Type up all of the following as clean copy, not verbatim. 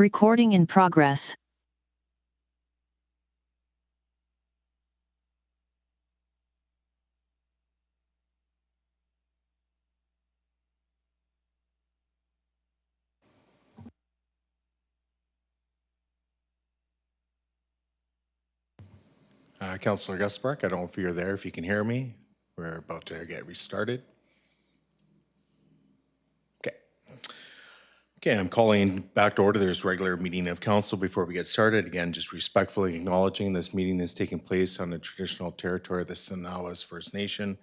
Recording in progress. Councillor Guspark, I don't know if you're there, if you can hear me. We're about to get restarted. Okay. Okay, I'm calling back to order this regular meeting of council. Before we get started, again, just respectfully acknowledging this meeting is taking place on the traditional territory of the Stanawas First Nation.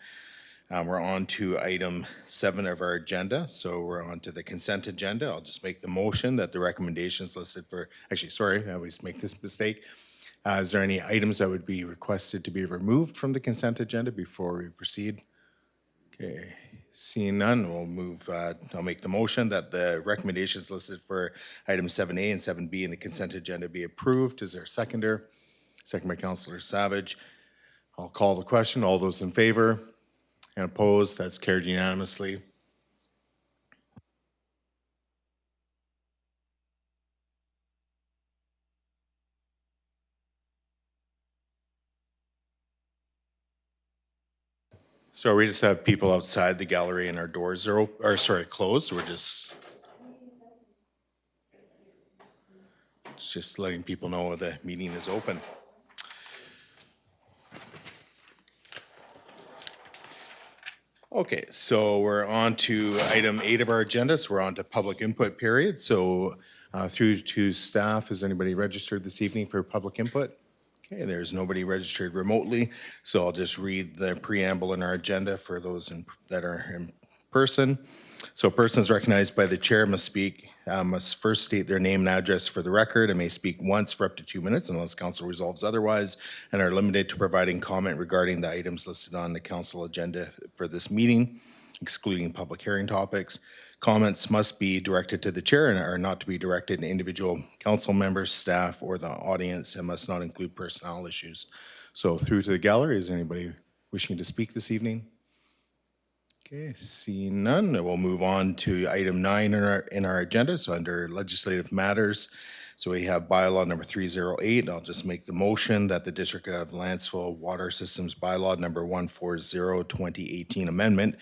We're on to item 7 of our agenda. So we're on to the consent agenda. I'll just make the motion that the recommendations listed for, actually, sorry, I always make this mistake. Is there any items that would be requested to be removed from the consent agenda before we proceed? Okay, seeing none, we'll move, I'll make the motion that the recommendations listed for items 7A and 7B in the consent agenda be approved. Is there a seconder? Second by Councillor Savage. I'll call the question. All those in favor and opposed, that's carried unanimously. So we just have people outside the gallery and our doors are closed. We're just letting people know the meeting is open. Okay, so we're on to item 8 of our agenda. So we're on to public input period. So through to staff, has anybody registered this evening for public input? Okay, there's nobody registered remotely, so I'll just read the preamble in our agenda for those that are in person. So persons recognized by the chair must first state their name and address for the record and may speak once for up to 2 minutes unless council resolves otherwise, and are limited to providing comment regarding the items listed on the council agenda for this meeting, excluding public hearing topics. Comments must be directed to the chair and are not to be directed to individual council members, staff, or the audience, and must not include personnel issues. So through to the gallery, is there anybody wishing to speak this evening? Okay, seeing none, we'll move on to item 9 in our agenda. So under legislative matters, so we have bylaw number 308. I'll just make the motion that the District of Lantzville Water Systems bylaw number 140 2018 amendment,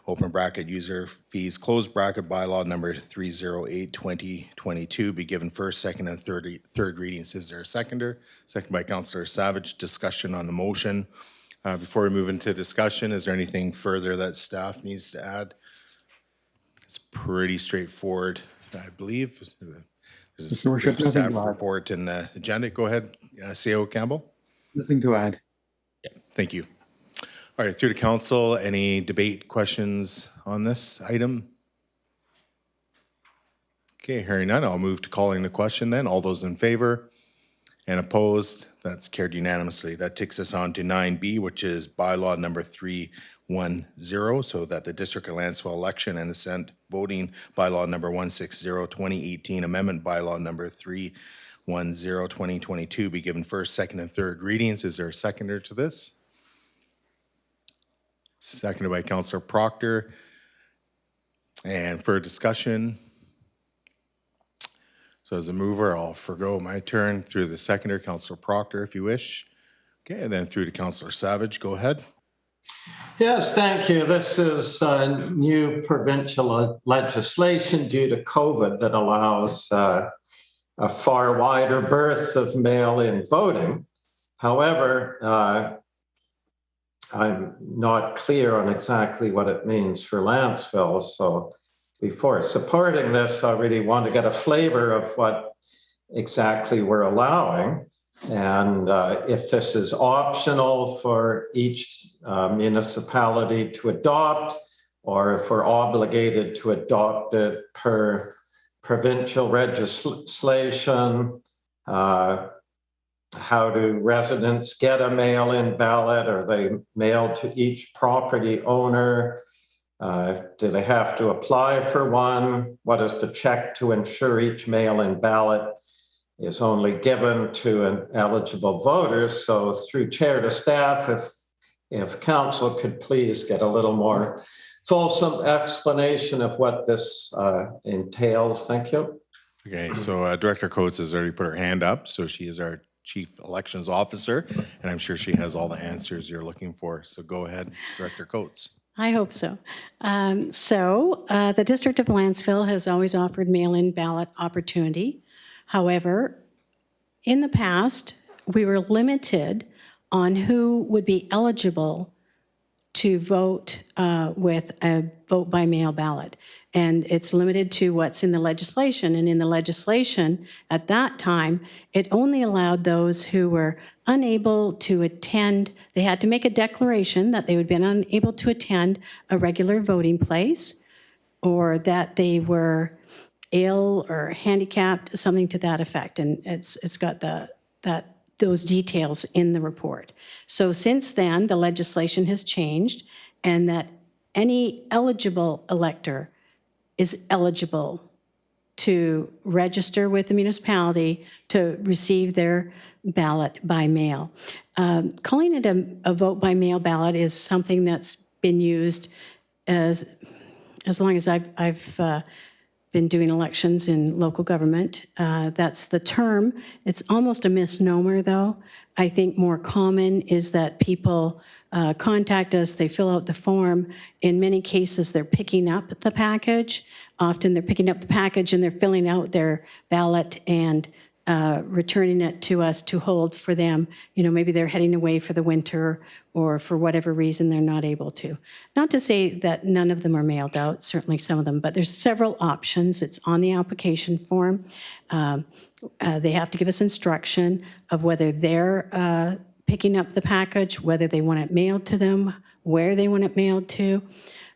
open bracket user fees, close bracket bylaw number 308 2022 be given first, second, and third readings. Is there a seconder? Second by Councillor Savage. Discussion on the motion. Before we move into discussion, is there anything further that staff needs to add? It's pretty straightforward, I believe. There's a brief staff report in the agenda. Go ahead, CEO Campbell. Nothing to add. Yeah, thank you. All right, through to council, any debate, questions on this item? Okay, hearing none, I'll move to calling the question then. All those in favor and opposed, that's carried unanimously. That takes us on to 9B, which is bylaw number 310, so that the District of Lantzville election and assent voting bylaw number 160 2018 amendment bylaw number 310 2022 be given first, second, and third readings. Is there a seconder to this? Seconded by Councillor Proctor. And for discussion, so as a mover, I'll forgo my turn through the seconder, Councillor Proctor, if you wish. Okay, and then through to Councillor Savage. Go ahead. Yes, thank you. This is new provincial legislation due to COVID that allows a far wider berth of mail-in voting. However, I'm not clear on exactly what it means for Lantzville, so before supporting this, I really want to get a flavor of what exactly we're allowing, and if this is optional for each municipality to adopt, or if we're obligated to adopt it per provincial legislation. How do residents get a mail-in ballot? Are they mailed to each property owner? Do they have to apply for one? What is the check to ensure each mail-in ballot is only given to an eligible voter? So through chair to staff, if council could please get a little more fulsome explanation of what this entails. Thank you. Okay, so Director Coates has already put her hand up, so she is our Chief Elections Officer, and I'm sure she has all the answers you're looking for. So go ahead, Director Coates. I hope so. The District of Lantzville has always offered mail-in ballot opportunity. However, in the past, we were limited on who would be eligible to vote with a vote-by-mail ballot. And it's limited to what's in the legislation. And in the legislation, at that time, it only allowed those who were unable to attend, they had to make a declaration that they would be unable to attend a regular voting place, or that they were ill or handicapped, something to that effect. And it's got those details in the report. So since then, the legislation has changed, and that any eligible elector is eligible to register with the municipality to receive their ballot by mail. Calling it a vote by mail ballot is something that's been used as long as I've been doing elections in local government. That's the term. It's almost a misnomer, though. I think more common is that people contact us, they fill out the form. In many cases, they're picking up the package. Often they're picking up the package and they're filling out their ballot and returning it to us to hold for them. You know, maybe they're heading away for the winter, or for whatever reason they're not able to. Not to say that none of them are mailed out, certainly some of them, but there's several options. It's on the application form. They have to give us instruction of whether they're picking up the package, whether they want it mailed to them, where they want it mailed to.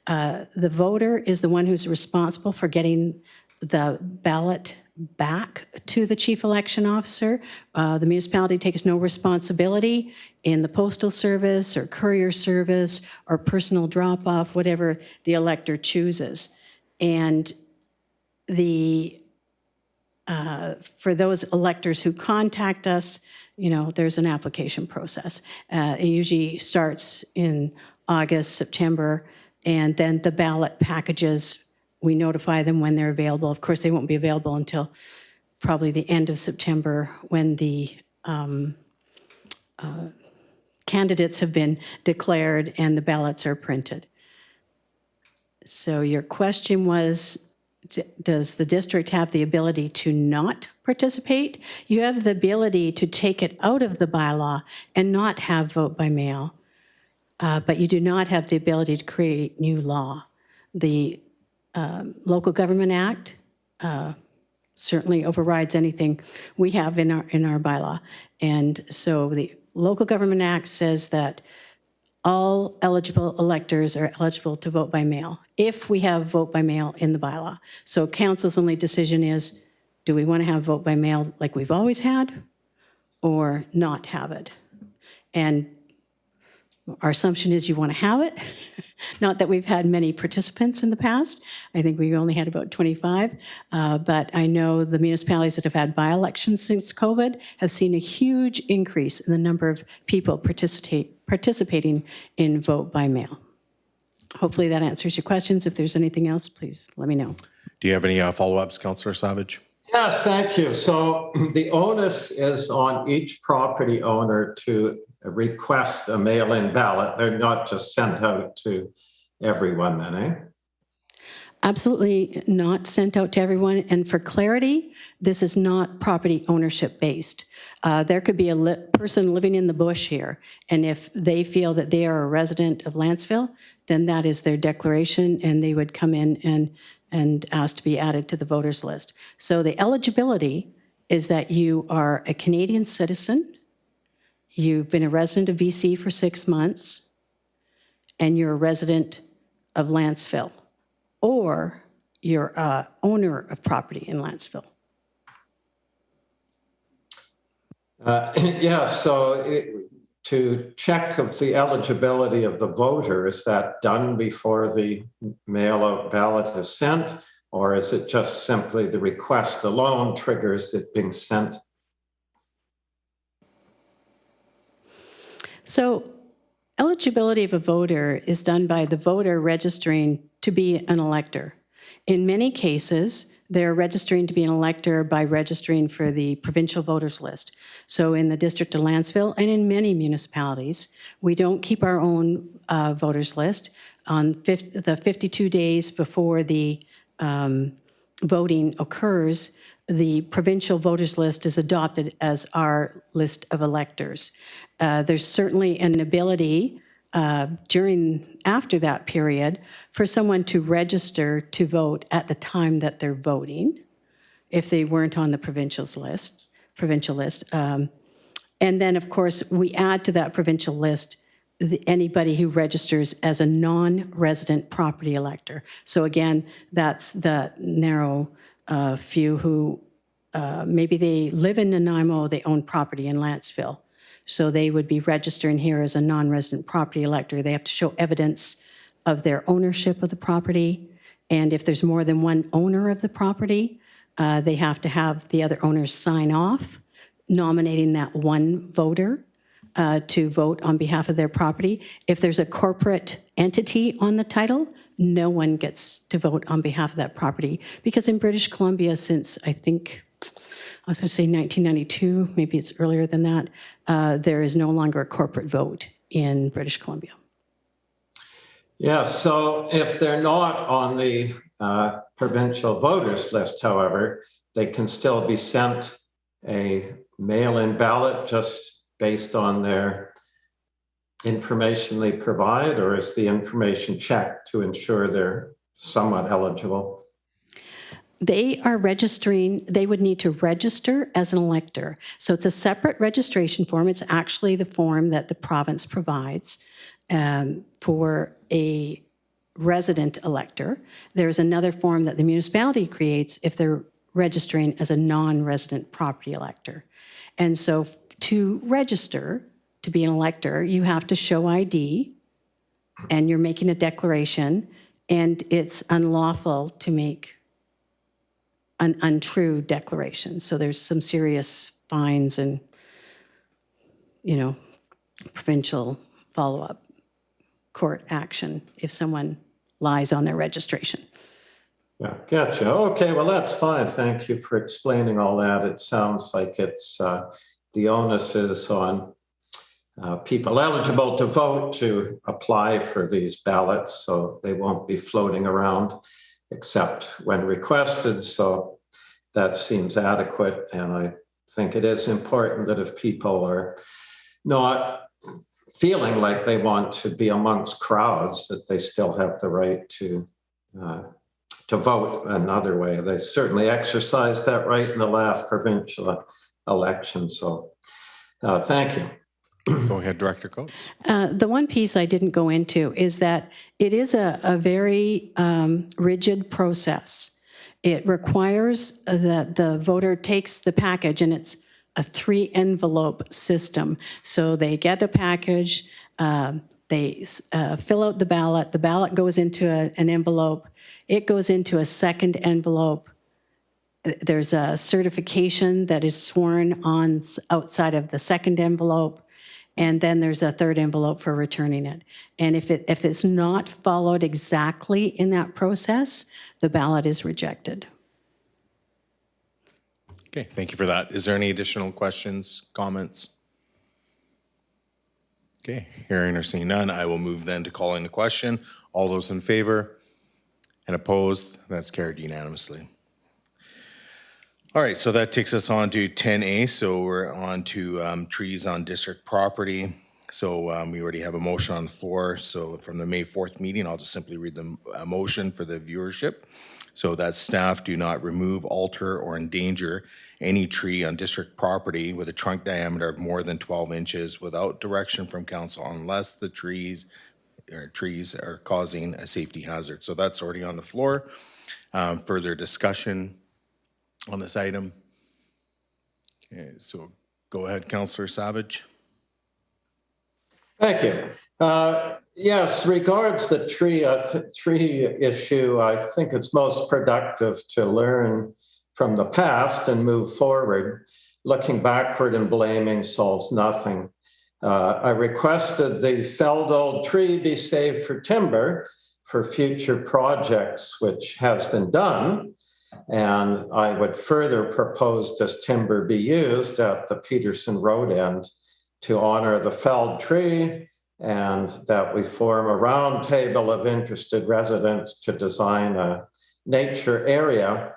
The voter is the one who's responsible for getting the ballot back to the chief election officer. The municipality takes no responsibility in the postal service or courier service or personal drop-off, whatever the elector chooses. And for those electors who contact us, you know, there's an application process. It usually starts in August, September, and then the ballot packages, we notify them when they're available. Of course, they won't be available until probably the end of September, when the candidates have been declared and the ballots are printed. So your question was, does the district have the ability to not participate? You have the ability to take it out of the bylaw and not have vote by mail, but you do not have the ability to create new law. The Local Government Act certainly overrides anything we have in our bylaw. And so the Local Government Act says that all eligible electors are eligible to vote by mail if we have vote by mail in the bylaw. So council's only decision is, do we want to have vote by mail like we've always had, or not have it? And our assumption is you want to have it. Not that we've had many participants in the past. I think we only had about 25. But I know the municipalities that have had by-elections since COVID have seen a huge increase in the number of people participating in vote by mail. Hopefully that answers your questions. If there's anything else, please let me know. Do you have any follow-ups, Councillor Savage? Yes, thank you. So the onus is on each property owner to request a mail-in ballot. They're not just sent out to everyone then, eh? Absolutely not sent out to everyone. And for clarity, this is not property ownership based. There could be a person living in the bush here, and if they feel that they are a resident of Lantzville, then that is their declaration, and they would come in and ask to be added to the voters list. So the eligibility is that you are a Canadian citizen, you've been a resident of BC for 6 months, and you're a resident of Lantzville, or you're an owner of property in Lantzville. Yeah, so to check of the eligibility of the voter, is that done before the mail-out ballot is sent, or is it just simply the request alone triggers it being sent? So eligibility of a voter is done by the voter registering to be an elector. In many cases, they're registering to be an elector by registering for the provincial voters list. So in the District of Lantzville and in many municipalities, we don't keep our own voters list. On the 52 days before the voting occurs, the provincial voters list is adopted as our list of electors. There's certainly an ability after that period for someone to register to vote at the time that they're voting, if they weren't on the provincial list. And then, of course, we add to that provincial list anybody who registers as a non-resident property elector. So again, that's the narrow few who maybe they live in Nanaimo, they own property in Lantzville. So they would be registering here as a non-resident property elector. They have to show evidence of their ownership of the property. And if there's more than one owner of the property, they have to have the other owners sign off, nominating that one voter to vote on behalf of their property. If there's a corporate entity on the title, no one gets to vote on behalf of that property. Because in British Columbia, since I think, I was going to say 1992, maybe it's earlier than that, there is no longer a corporate vote in British Columbia. Yeah, so if they're not on the provincial voters list, however, they can still be sent a mail-in ballot just based on their information they provide, or is the information checked to ensure they're somewhat eligible? They are registering, they would need to register as an elector. So it's a separate registration form. It's actually the form that the province provides for a resident elector. There's another form that the municipality creates if they're registering as a non-resident property elector. And so to register to be an elector, you have to show ID and you're making a declaration, and it's unlawful to make an untrue declaration. So there's some serious fines and, provincial follow-up court action if someone lies on their registration. Yeah, gotcha. Okay, well, that's fine. Thank you for explaining all that. It sounds like it's the onus is on people eligible to vote to apply for these ballots, so they won't be floating around except when requested. So that seems adequate. And I think it is important that if people are not feeling like they want to be amongst crowds, that they still have the right to vote another way. They certainly exercised that right in the last provincial election. So thank you. Go ahead, Director Coates. The one piece I didn't go into is that it is a very rigid process. It requires that the voter takes the package, and it's a 3-envelope system. So they get the package, they fill out the ballot goes into an envelope, it goes into a second envelope. There's a certification that is sworn on outside of the second envelope. And then there's a third envelope for returning it. And if it's not followed exactly in that process, the ballot is rejected. Okay, thank you for that. Is there any additional questions, comments? Okay, hearing or seeing none, I will move then to calling the question. All those in favor and opposed, that's carried unanimously. All right, so that takes us on to 10A. So we're on to trees on district property. So we already have a motion on the floor. So from the May 4th meeting, I'll just simply read the motion for the viewership. So that staff do not remove, alter, or endanger any tree on district property with a trunk diameter of more than 12 inches without direction from council unless the trees are causing a safety hazard. So that's already on the floor. Further discussion on this item? Okay, so go ahead, Councillor Savage. Thank you. Yes, regards the tree issue, I think it's most productive to learn from the past and move forward. Looking backward and blaming solves nothing. I requested the felled old tree be saved for timber for future projects, which has been done. And I would further propose this timber be used at the Peterson Road end to honor the felled tree, and that we form a round table of interested residents to design a nature area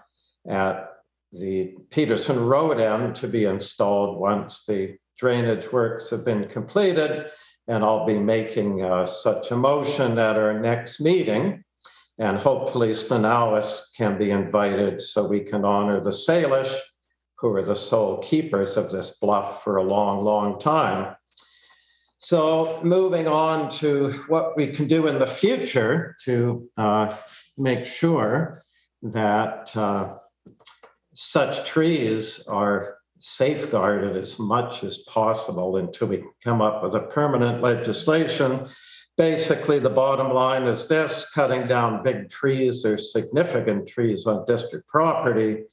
at the Peterson Road end to be installed once the drainage works have been completed. And I'll be making such a motion at our next meeting. And hopefully Stenauis can be invited so we can honor the Salish, who are the sole keepers of this bluff for a long, long time. So moving on to what we can do in the future to make sure that such trees are safeguarded as much as possible until we come up with a permanent legislation. Basically, the bottom line is this: cutting down big trees or significant trees on district property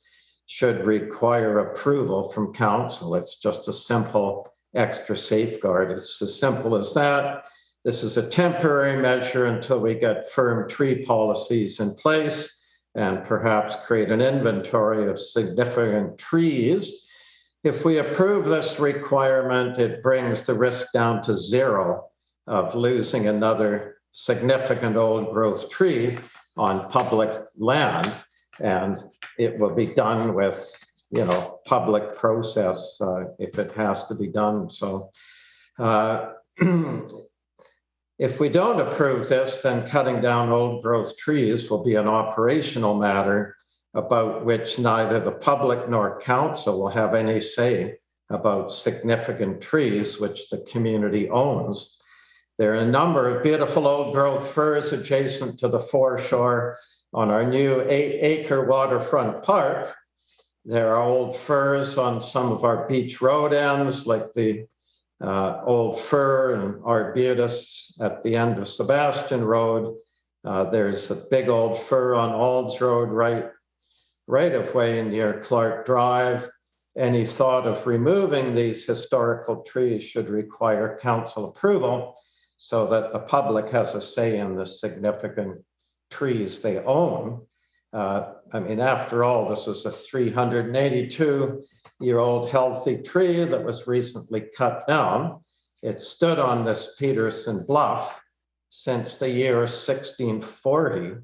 should require approval from council. It's just a simple extra safeguard. It's as simple as that. This is a temporary measure until we get firm tree policies in place and perhaps create an inventory of significant trees. If we approve this requirement, it brings the risk down to zero of losing another significant old growth tree on public land. And it will be done with, public process if it has to be done. So if we don't approve this, then cutting down old growth trees will be an operational matter about which neither the public nor council will have any say about significant trees which the community owns. There are a number of beautiful old growth firs adjacent to the foreshore on our new 8-acre waterfront park. There are old firs on some of our beach road ends, like the old fir and arbutus at the end of Sebastian Road. There's a big old fir on Alds Road right of way near Clark Drive. Any thought of removing these historical trees should require council approval so that the public has a say in the significant trees they own. After all, this was a 382-year-old healthy tree that was recently cut down. It stood on this Peterson bluff since the year 1640.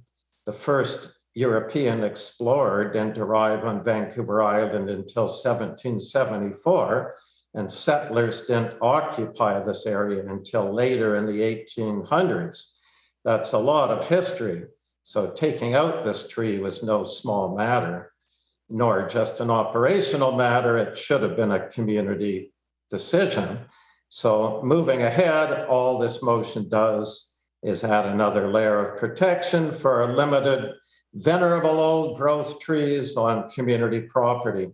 The first European explorer didn't arrive on Vancouver Island until 1774, and settlers didn't occupy this area until later in the 1800s. That's a lot of history. So taking out this tree was no small matter, nor just an operational matter. It should have been a community decision. So moving ahead, all this motion does is add another layer of protection for our limited, venerable old growth trees on community property.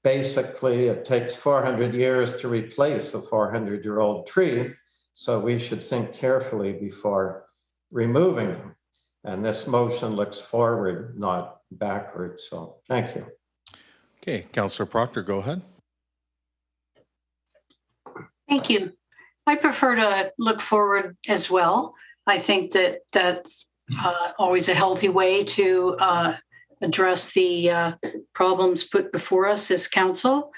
Basically, it takes 400 years to replace a 400-year-old tree, so we should think carefully before removing them. And this motion looks forward, not backward. So thank you. Okay, Councillor Proctor, go ahead. Thank you. I prefer to look forward as well. I think that that's always a healthy way to address the problems put before us as council.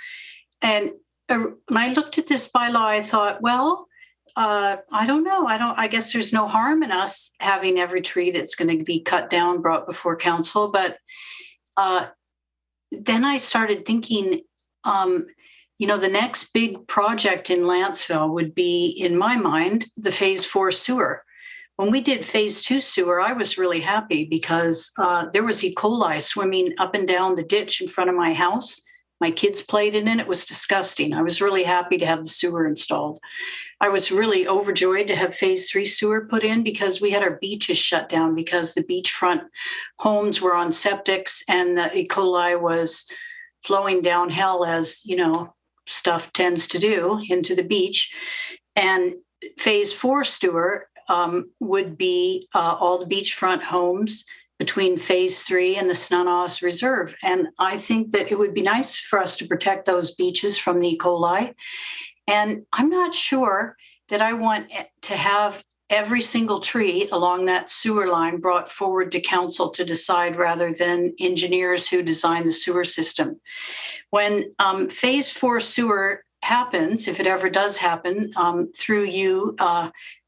And when I looked at this bylaw, I thought, well, I don't know. I guess there's no harm in us having every tree that's going to be cut down brought before council. But then I started thinking, the next big project in Lantzville would be, in my mind, the Phase 4 sewer. When we did Phase 2 sewer, I was really happy because there was E. coli swimming up and down the ditch in front of my house. My kids played in it. It was disgusting. I was really happy to have the sewer installed. I was really overjoyed to have Phase 3 sewer put in because we had our beaches shut down because the beachfront homes were on septics and the E. coli was flowing downhill as, stuff tends to do into the beach. And Phase 4 sewer would be all the beachfront homes between Phase 3 and the Stenauis Reserve. And I think that it would be nice for us to protect those beaches from the E. coli. And I'm not sure that I want to have every single tree along that sewer line brought forward to council to decide rather than engineers who design the sewer system. When phase 4 sewer happens, if it ever does happen, through you,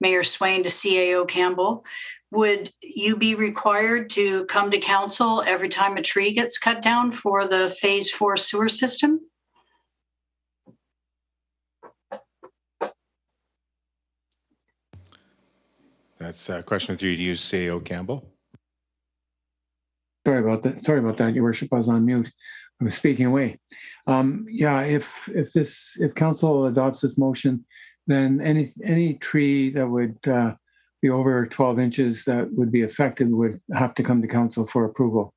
Mayor Swain, to CAO Campbell, would you be required to come to council every time a tree gets cut down for the phase 4 sewer system? That's a question through you, CAO Campbell. Sorry about that. Sorry about that, Your Worship. I was on mute. I was speaking away. Yeah, if council adopts this motion, then any tree that would be over 12 inches that would be affected would have to come to council for approval.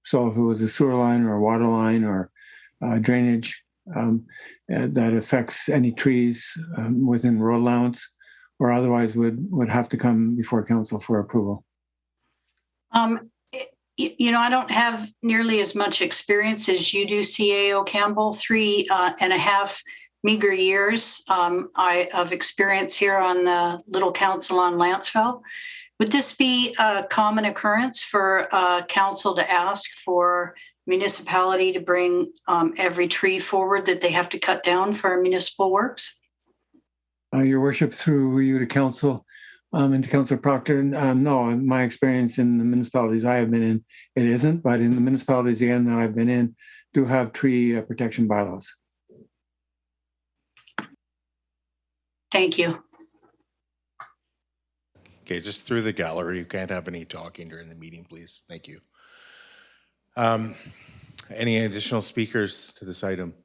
So if it was a sewer line or a water line or drainage that affects any trees within road allowance, or otherwise would have to come before council for approval. You know, I don't have nearly as much experience as you do, CAO Campbell. 3.5 meager years of experience here on Little Council on Lantzville. Would this be a common occurrence for council to ask for municipality to bring every tree forward that they have to cut down for municipal works? Your Worship, through you to council and to Councillor Proctor, no, in my experience in the municipalities I have been in, it isn't, but in the municipalities again that I've been in, do have tree protection bylaws. Thank you. Okay, just through the gallery. You can't have any talking during the meeting, please. Thank you. Any additional speakers to this item?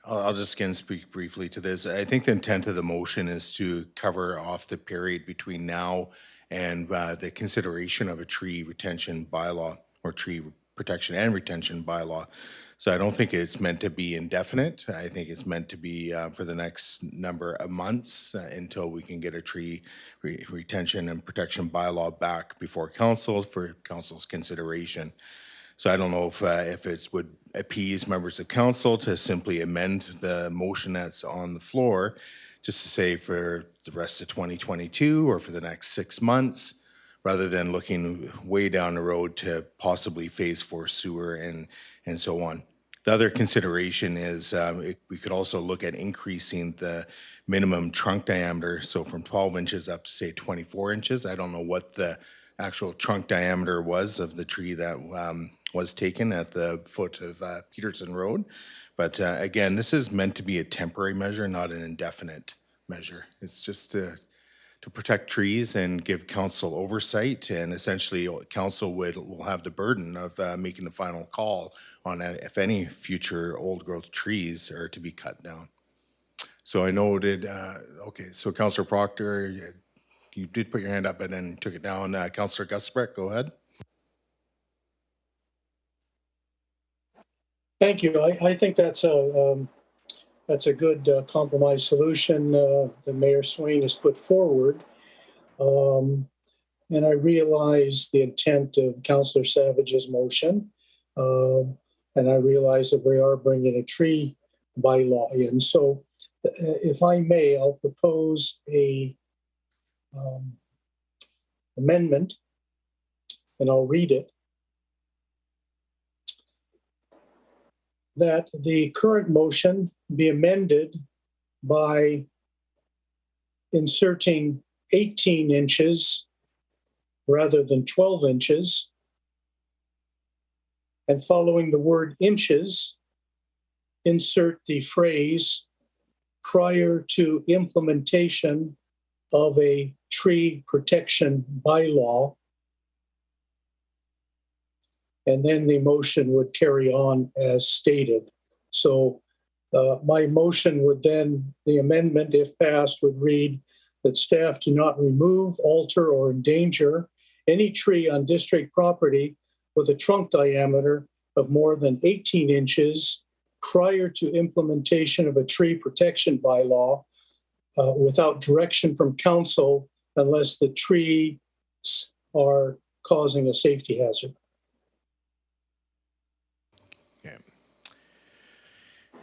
I'll just again speak briefly to this. I think the intent of the motion is to cover off the period between now and the consideration of a tree retention bylaw or tree protection and retention bylaw. So I don't think it's meant to be indefinite. I think it's meant to be for the next number of months until we can get a tree retention and protection bylaw back before council for council's consideration. So I don't know if it would appease members of council to simply amend the motion that's on the floor, just to say for the rest of 2022 or for the next 6 months, rather than looking way down the road to possibly phase 4 sewer and so on. The other consideration is we could also look at increasing the minimum trunk diameter, so from 12 inches up to say 24 inches. I don't know what the actual trunk diameter was of the tree that was taken at the foot of Peterson Road. But again, this is meant to be a temporary measure, not an indefinite measure. It's just to protect trees and give council oversight, and essentially council will have the burden of making the final call on if any future old growth trees are to be cut down. So I noted, okay, so Councillor Proctor, you did put your hand up and then took it down. Councillor Gusbrecht, go ahead. Thank you. I think that's a good compromise solution that Mayor Swain has put forward. And I realize the intent of Councillor Savage's motion. And I realize that we are bringing a tree bylaw in. So if I may, I'll propose a amendment, and I'll read it. That the current motion be amended by inserting 18 inches rather than 12 inches, and following the word inches, insert the phrase prior to implementation of a tree protection bylaw. And then the motion would carry on as stated. So my motion would then, the amendment, if passed, would read that staff do not remove, alter, or endanger any tree on district property with a trunk diameter of more than 18 inches prior to implementation of a tree protection bylaw without direction from council unless the trees are causing a safety hazard.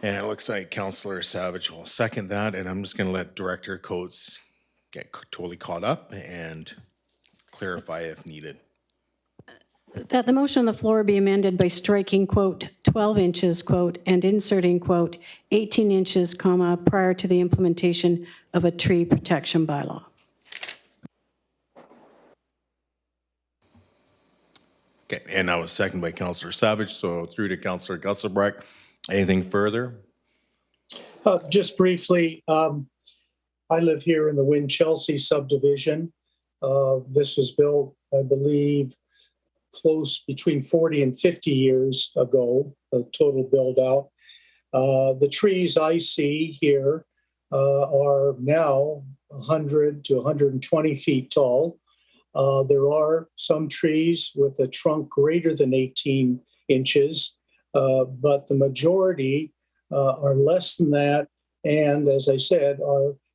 And it looks like Councillor Savage will second that, and I'm just going to let Director Coates get totally caught up and clarify if needed. That the motion on the floor be amended by striking, quote, 12 inches, quote, and inserting, quote, 18 inches, comma, prior to the implementation of a tree protection bylaw. Okay, and that was seconded by Councillor Savage, so through to Councillor Gusselbrecht. Anything further? Just briefly, I live here in the Winchelsea subdivision. This was built, I believe, close between 40 and 50 years ago, a total build out. The trees I see here are now 100 to 120 feet tall. There are some trees with a trunk greater than 18 inches, but the majority are less than that. And as I said,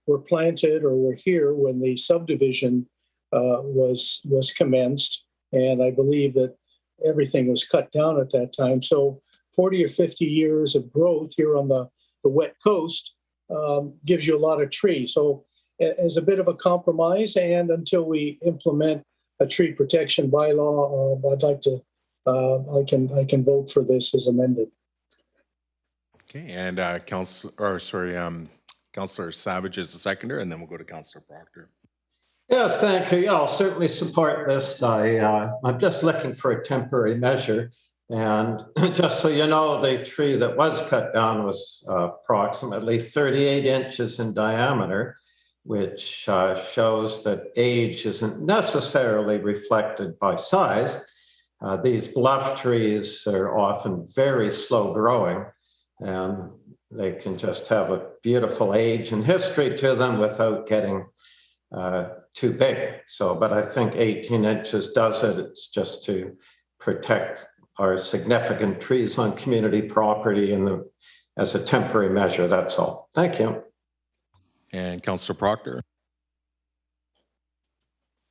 were planted or were here when the subdivision was commenced. And I believe that everything was cut down at that time. So 40 or 50 years of growth here on the wet coast gives you a lot of trees. So as a bit of a compromise, and until we implement a tree protection bylaw, I'd like to, I can vote for this as amended. Okay, and Councillor Savage is the seconder, and then we'll go to Councillor Proctor. Yes, thank you. Yeah, I'll certainly support this. I'm just looking for a temporary measure. And just so you know, the tree that was cut down was approximately 38 inches in diameter, which shows that age isn't necessarily reflected by size. These bluff trees are often very slow growing, and they can just have a beautiful age and history to them without getting too big. So, but I think 18 inches does it. It's just to protect our significant trees on community property as a temporary measure. That's all. Thank you. And Councillor Proctor.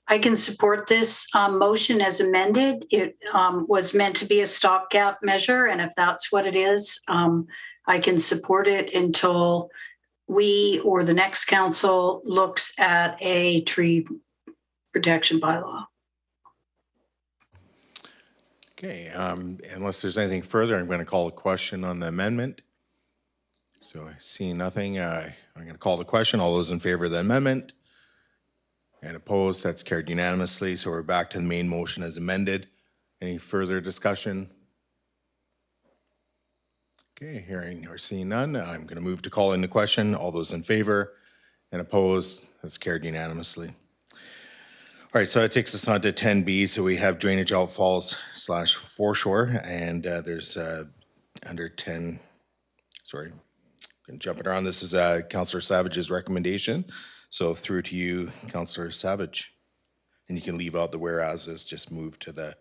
I can support this motion as amended. It was meant to be a stopgap measure, and if that's what it is, I can support it until we or the next council looks at a tree protection bylaw. Okay, unless there's anything further, I'm going to call a question on the amendment. So I see nothing. I'm going to call the question. All those in favor of the amendment? And opposed? That's carried unanimously. So we're back to the main motion as amended. Any further discussion? Okay, hearing or seeing none, I'm going to move to call in the question. All those in favor and opposed? That's carried unanimously. All right, so that takes us on to 10B. So we have drainage outfalls / foreshore, and there's under 10, sorry, jumping around. This is Councillor Savage's recommendation. So through to you, Councillor Savage. And you can leave out the whereases, just move to the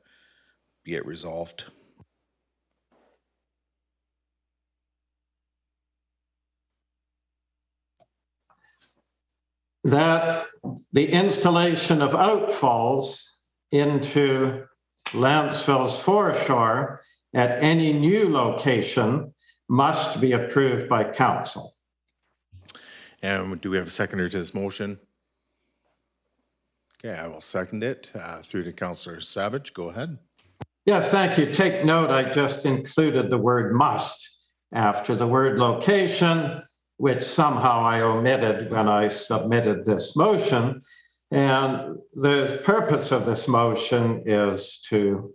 be it resolved. That the installation of outfalls into Lantzville's foreshore at any new location must be approved by council. And do we have a seconder to this motion? Okay, I will second it. Through to Councillor Savage, go ahead. Yes, thank you. Take note, I just included the word must after the word location, which somehow I omitted when I submitted this motion. And the purpose of this motion is to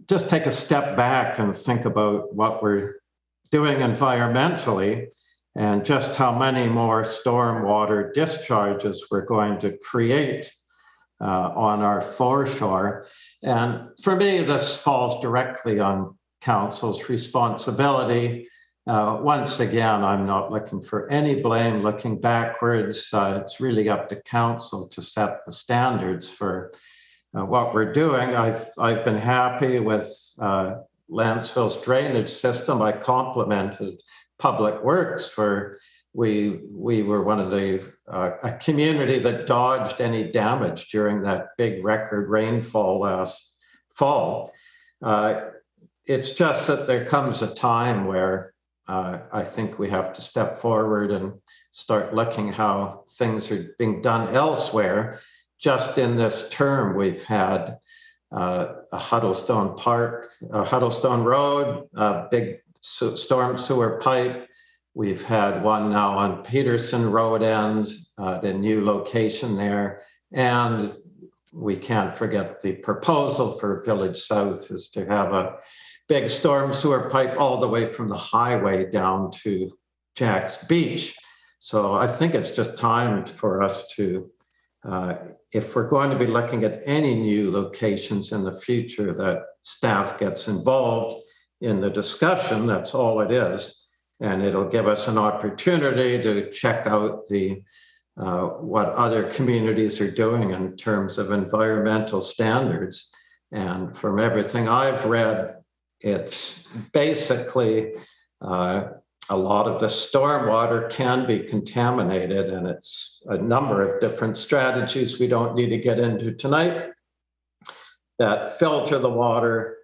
just take a step back and think about what we're doing environmentally and just how many more stormwater discharges we're going to create on our foreshore. And for me, this falls directly on council's responsibility. Once again, I'm not looking for any blame looking backwards. It's really up to council to set the standards for what we're doing. I've been happy with Lantzville's drainage system. I complimented Public Works for we were one of the a community that dodged any damage during that big record rainfall last fall. It's just that there comes a time where I think we have to step forward and start looking how things are being done elsewhere. Just in this term, we've had a Huddlestone Park, Huddlestone Road, a big storm sewer pipe. We've had one now on Peterson Road end, the new location there. And we can't forget the proposal for Village South is to have a big storm sewer pipe all the way from the highway down to Jack's Beach. So I think it's just time for us to, if we're going to be looking at any new locations in the future, that staff gets involved in the discussion. That's all it is. And it'll give us an opportunity to check out the what other communities are doing in terms of environmental standards. And from everything I've read, it's basically a lot of the stormwater can be contaminated, and it's a number of different strategies we don't need to get into tonight that filter the water,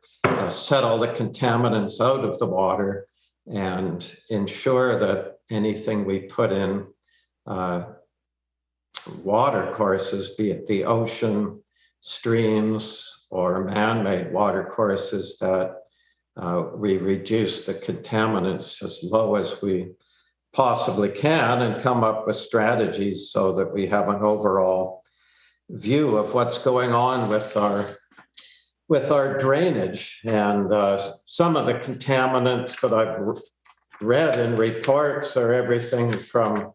set all the contaminants out of the water, and ensure that anything we put in water courses, be it the ocean, streams, or man-made water courses, that we reduce the contaminants as low as we possibly can and come up with strategies so that we have an overall view of what's going on with our drainage. And some of the contaminants that I've read in reports are everything from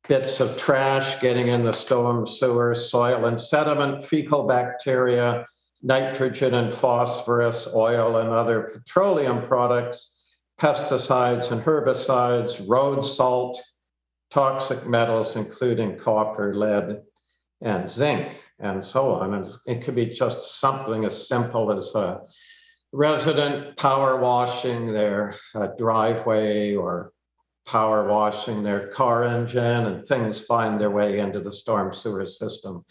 bits of trash getting in the storm sewer, soil and sediment, fecal bacteria, nitrogen and phosphorus, oil and other petroleum products, pesticides and herbicides, road salt, toxic metals, including copper, lead, and zinc, and so on. And it could be just something as simple as a resident power washing their driveway or power washing their car engine, and things find their way into the storm sewer system.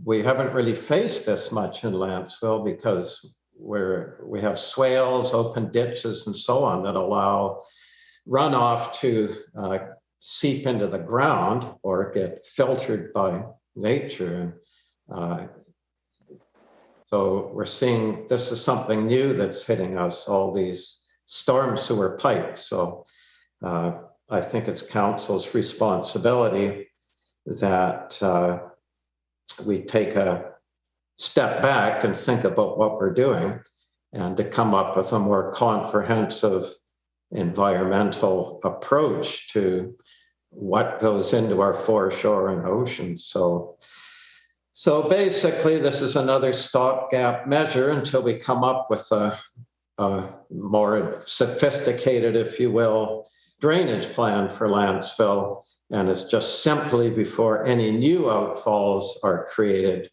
We haven't really faced this much in Lantzville because we have swales, open ditches, and so on that allow runoff to seep into the ground or get filtered by nature. And so we're seeing this is something new that's hitting us, all these storm sewer pipes. So I think it's council's responsibility that we take a step back and think about what we're doing and to come up with a more comprehensive environmental approach to what goes into our foreshore and oceans. So basically, this is another stopgap measure until we come up with a more sophisticated, if you will, drainage plan for Lantzville. And it's just simply before any new outfalls are created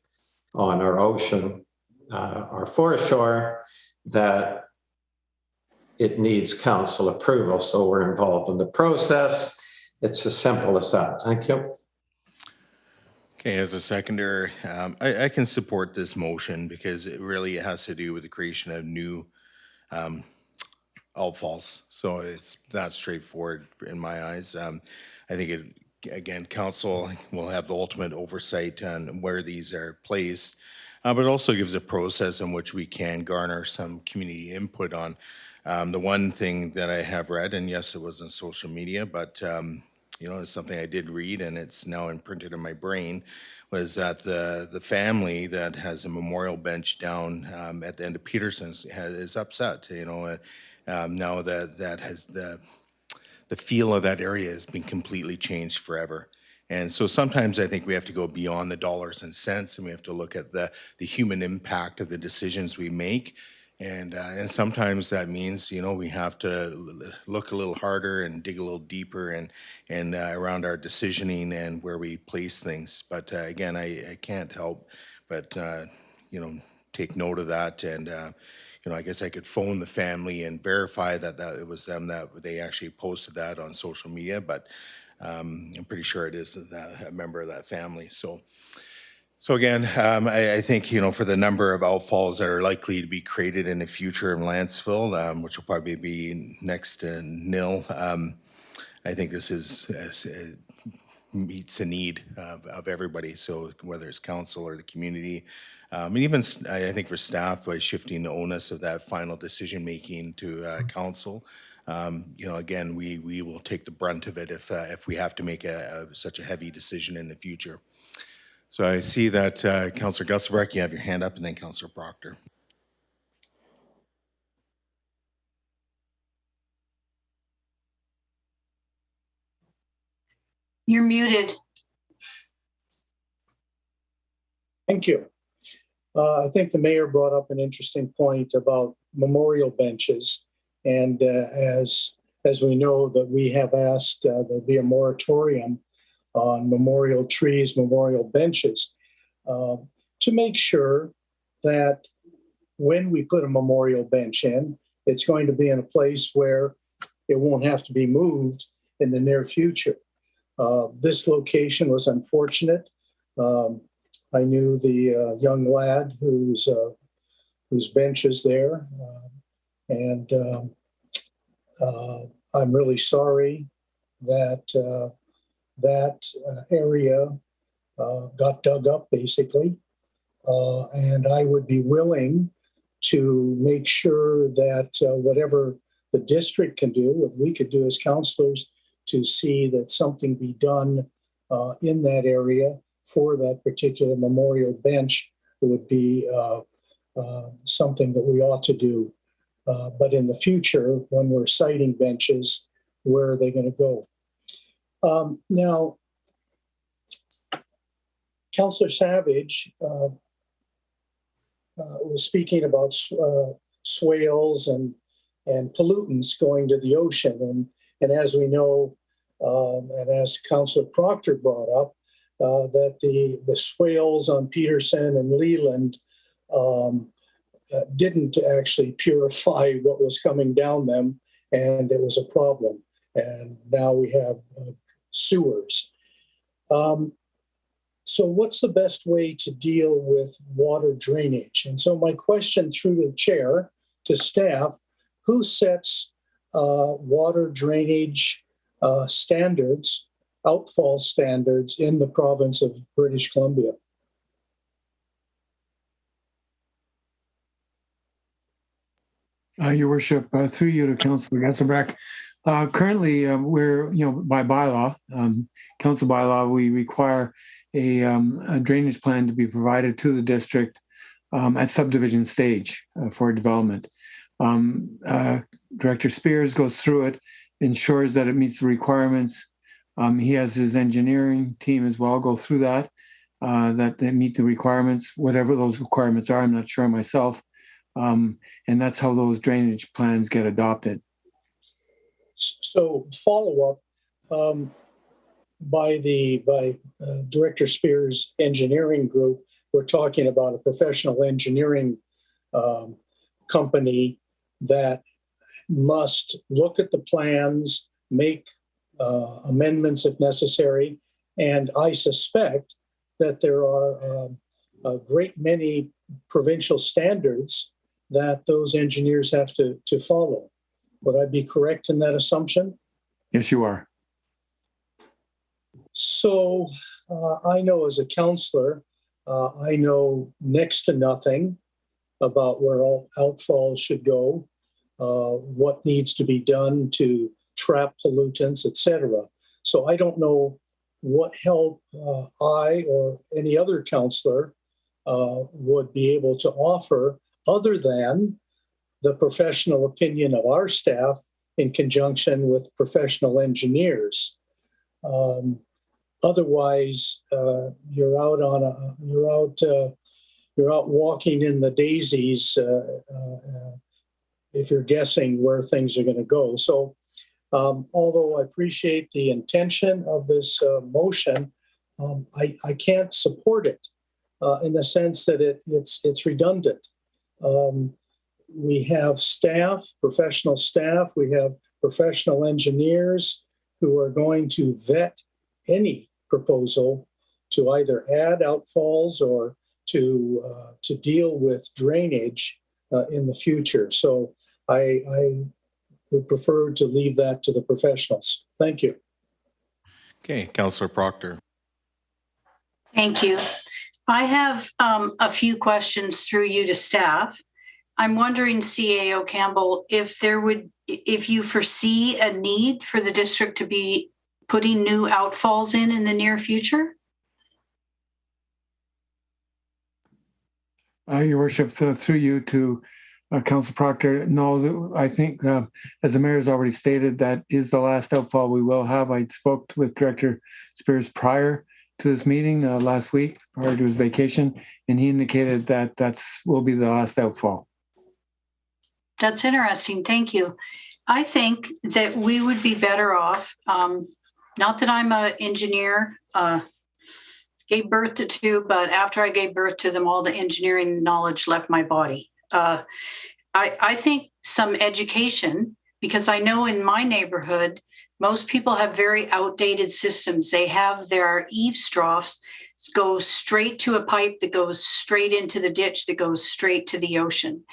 on our ocean, our foreshore, that it needs council approval. So we're involved in the process. It's as simple as that. Thank you. Okay, as a seconder, I can support this motion because it really has to do with the creation of new outfalls. So it's not straightforward in my eyes. I think it, again, council will have the ultimate oversight on where these are placed, but it also gives a process in which we can garner some community input on. The one thing that I have read, and yes, it was on social media, but it's something I did read, and it's now imprinted in my brain, was that the family that has a memorial bench down at the end of Peterson's is upset. Now that has the feel of that area has been completely changed forever. And so sometimes I think we have to go beyond the dollars and cents, and we have to look at the human impact of the decisions we make. And sometimes that means, we have to look a little harder and dig a little deeper and around our decisioning and where we place things. But again, I can't help but, take note of that. And, I guess I could phone the family and verify that it was them, that they actually posted that on social media. But I'm pretty sure it is a member of that family. So So again, I think, for the number of outfalls that are likely to be created in the future in Lantzville, which will probably be next to nil, I think this meets a need of everybody. So whether it's council or the community, and even I think for staff, by shifting the onus of that final decision making to council, again, we will take the brunt of it if we have to make such a heavy decision in the future. So I see that Councillor Gusselbrecht, you have your hand up, and then Councillor Proctor. You're muted. Thank you. I think the mayor brought up an interesting point about memorial benches. And as we know, that we have asked there be a moratorium on memorial trees, memorial benches, to make sure that when we put a memorial bench in, it's going to be in a place where it won't have to be moved in the near future. This location was unfortunate. I knew the young lad whose bench is there, and I'm really sorry that that area got dug up, basically. And I would be willing to make sure that whatever the district can do, what we could do as councillors, to see that something be done in that area for that particular memorial bench would be something that we ought to do. But in the future, when we're siting benches, where are they going to go? Now, Councillor Savage was speaking about swales and pollutants going to the ocean. And as we know, and as Councillor Proctor brought up, that the swales on Peterson and Leland didn't actually purify what was coming down them, and it was a problem. And now we have sewers. So what's the best way to deal with water drainage? And so my question through the chair to staff, who sets water drainage standards, outfall standards in the province of British Columbia? Your Worship, through you to Councillor Gusselbrecht. Currently, we're, by bylaw, council bylaw, we require a drainage plan to be provided to the district at subdivision stage for development. Director Spears goes through it, ensures that it meets the requirements. He has his engineering team as well go through that, that they meet the requirements, whatever those requirements are. I'm not sure myself. And that's how those drainage plans get adopted. So follow up by Director Spears' engineering group, we're talking about a professional engineering company that must look at the plans, make amendments if necessary, and I suspect that there are a great many provincial standards that those engineers have to follow. Would I be correct in that assumption? Yes, you are. So I know as a councillor, I know next to nothing about where all outfalls should go, what needs to be done to trap pollutants, etc. So I don't know what help I or any other councillor would be able to offer other than the professional opinion of our staff in conjunction with professional engineers. Otherwise, you're out walking in the daisies if you're guessing where things are going to go. So, although I appreciate the intention of this motion, I can't support it in the sense that it's redundant. We have staff, professional staff, we have professional engineers who are going to vet any proposal to either add outfalls or to deal with drainage in the future. So I would prefer to leave that to the professionals. Thank you. Okay, Councillor Proctor. Thank you. I have a few questions through you to staff. I'm wondering, CAO Campbell, if you foresee a need for the district to be putting new outfalls in the near future? Your Worship, through you to Council Proctor. No, I think, as the Mayor has already stated, that is the last outfall we will have. I spoke with Director Spears prior to this meeting last week, prior to his vacation, and he indicated that will be the last outfall. That's interesting. Thank you. I think that we would be better off, not that I'm an engineer, gave birth to two, but after I gave birth to them, all the engineering knowledge left my body. I think some education, because I know in my neighborhood, most people have very outdated systems. They have their eaves troughs go straight to a pipe that goes straight into the ditch that goes straight to the ocean.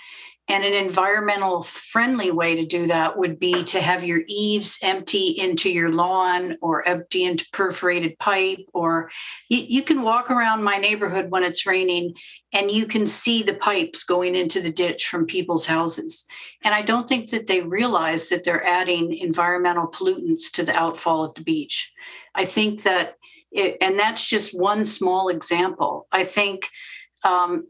And an environmental friendly way to do that would be to have your eaves empty into your lawn or empty into perforated pipe, or you can walk around my neighborhood when it's raining and you can see the pipes going into the ditch from people's houses. And I don't think that they realize that they're adding environmental pollutants to the outfall at the beach. I think that, and that's just one small example. I think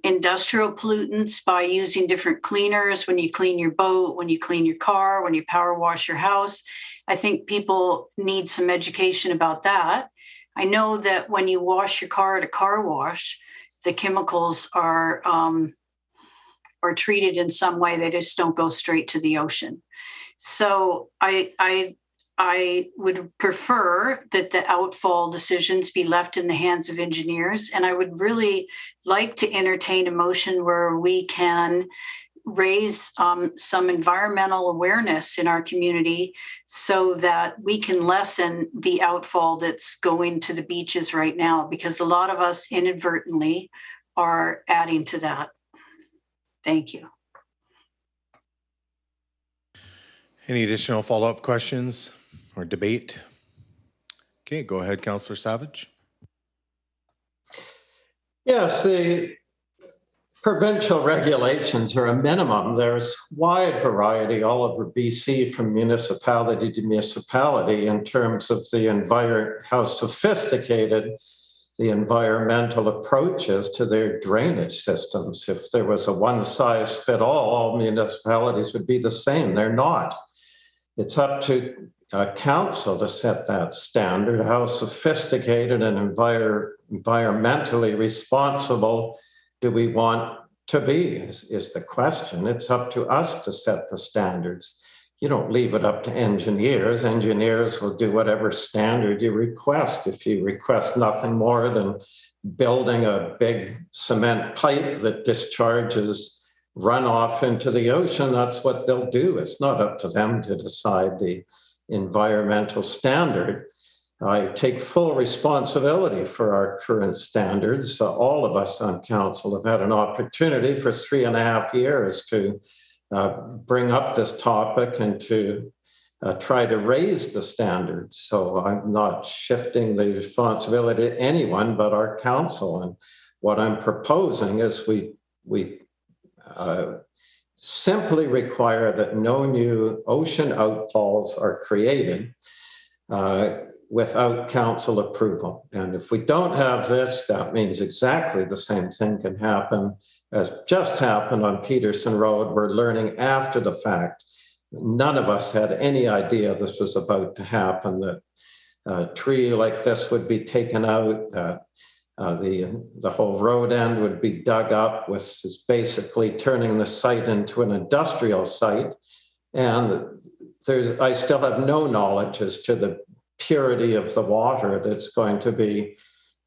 industrial pollutants by using different cleaners when you clean your boat, when you clean your car, when you power wash your house. I think people need some education about that. I know that when you wash your car at a car wash, the chemicals are treated in some way. They just don't go straight to the ocean. So I would prefer that the outfall decisions be left in the hands of engineers. And I would really like to entertain a motion where we can raise some environmental awareness in our community so that we can lessen the outfall that's going to the beaches right now, because a lot of us inadvertently are adding to that. Thank you. Any additional follow-up questions or debate? Okay, go ahead, Councillor Savage. Yes, the provincial regulations are a minimum. There's wide variety all over BC from municipality to municipality in terms of the how sophisticated the environmental approaches to their drainage systems. If there was a one-size-fits-all municipalities would be the same. They're not. It's up to council to set that standard. How sophisticated and environmentally responsible do we want to be is the question. It's up to us to set the standards. You don't leave it up to engineers. Engineers will do whatever standard you request. If you request nothing more than building a big cement pipe that discharges runoff into the ocean, that's what they'll do. It's not up to them to decide the environmental standard. I take full responsibility for our current standards. So all of us on council have had an opportunity for 3.5 years to bring up this topic and to try to raise the standards. So I'm not shifting the responsibility to anyone but our council. And what I'm proposing is we simply require that no new ocean outfalls are created without council approval. And if we don't have this, that means exactly the same thing can happen as just happened on Peterson Road. We're learning after the fact. None of us had any idea this was about to happen, that a tree like this would be taken out, that the whole road end would be dug up, which is basically turning the site into an industrial site. And I still have no knowledge as to the purity of the water that's going to be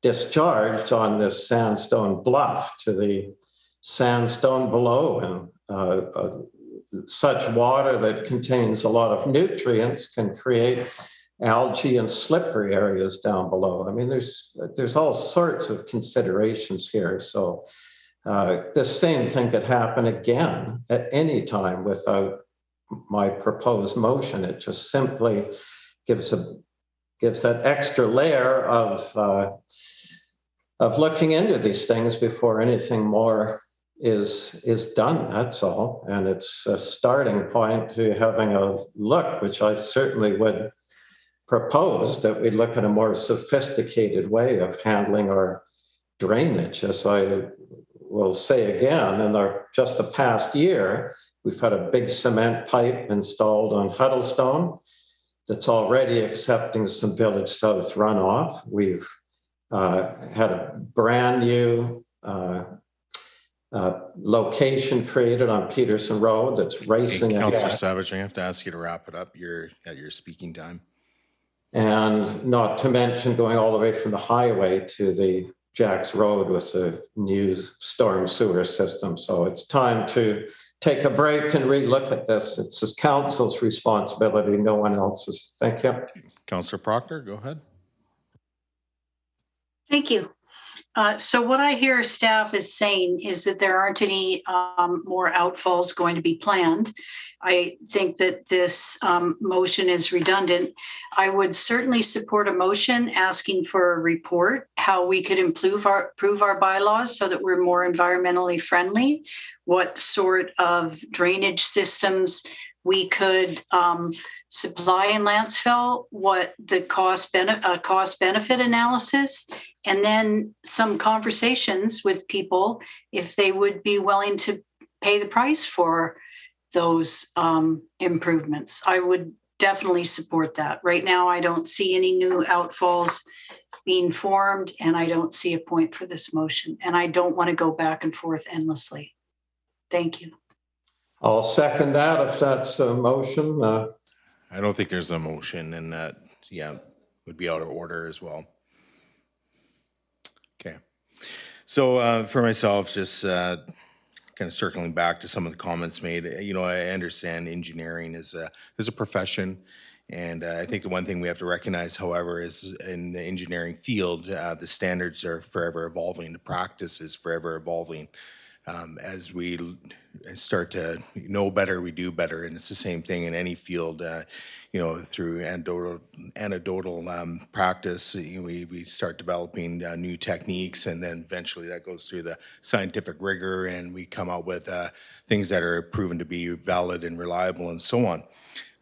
discharged on this sandstone bluff to the sandstone below. And such water that contains a lot of nutrients can create algae and slippery areas down below. I mean, there's all sorts of considerations here. So the same thing could happen again at any time without my proposed motion. It just simply gives that extra layer of looking into these things before anything more is done. That's all. And it's a starting point to having a look, which I certainly would propose, that we look at a more sophisticated way of handling our drainage. As I will say again, in just the past year, we've had a big cement pipe installed on Huddlestone that's already accepting some Village South runoff. We've had a brand new location created on Peterson Road that's racing Hey, Councillor ahead. Savage, I have to ask you to wrap it up. You're at your speaking time. And not to mention going all the way from the highway to the Jacks Road with the new storm sewer system. So it's time to take a break and relook at this. It's the council's responsibility, no one else's. Thank you. Councillor Proctor, go ahead. Thank you. So what I hear staff is saying is that there aren't any more outfalls going to be planned. I think that this motion is redundant. I would certainly support a motion asking for a report, how we could improve our bylaws so that we're more environmentally friendly, what sort of drainage systems we could supply in Lantzville, what the cost benefit analysis, and then some conversations with people if they would be willing to pay the price for those improvements. I would definitely support that. Right now, I don't see any new outfalls being formed, and I don't see a point for this motion. And I don't want to go back and forth endlessly. Thank you. I'll second that if that's a motion. I don't think there's a motion, and that, would be out of order as well. Okay. So for myself, just kind of circling back to some of the comments made, I understand engineering is a profession. And I think the one thing we have to recognize, however, is in the engineering field, the standards are forever evolving. The practice is forever evolving. As we start to know better, we do better. And it's the same thing in any field, through anecdotal practice, we start developing new techniques, and then eventually that goes through the scientific rigor, and we come out with things that are proven to be valid and reliable and so on.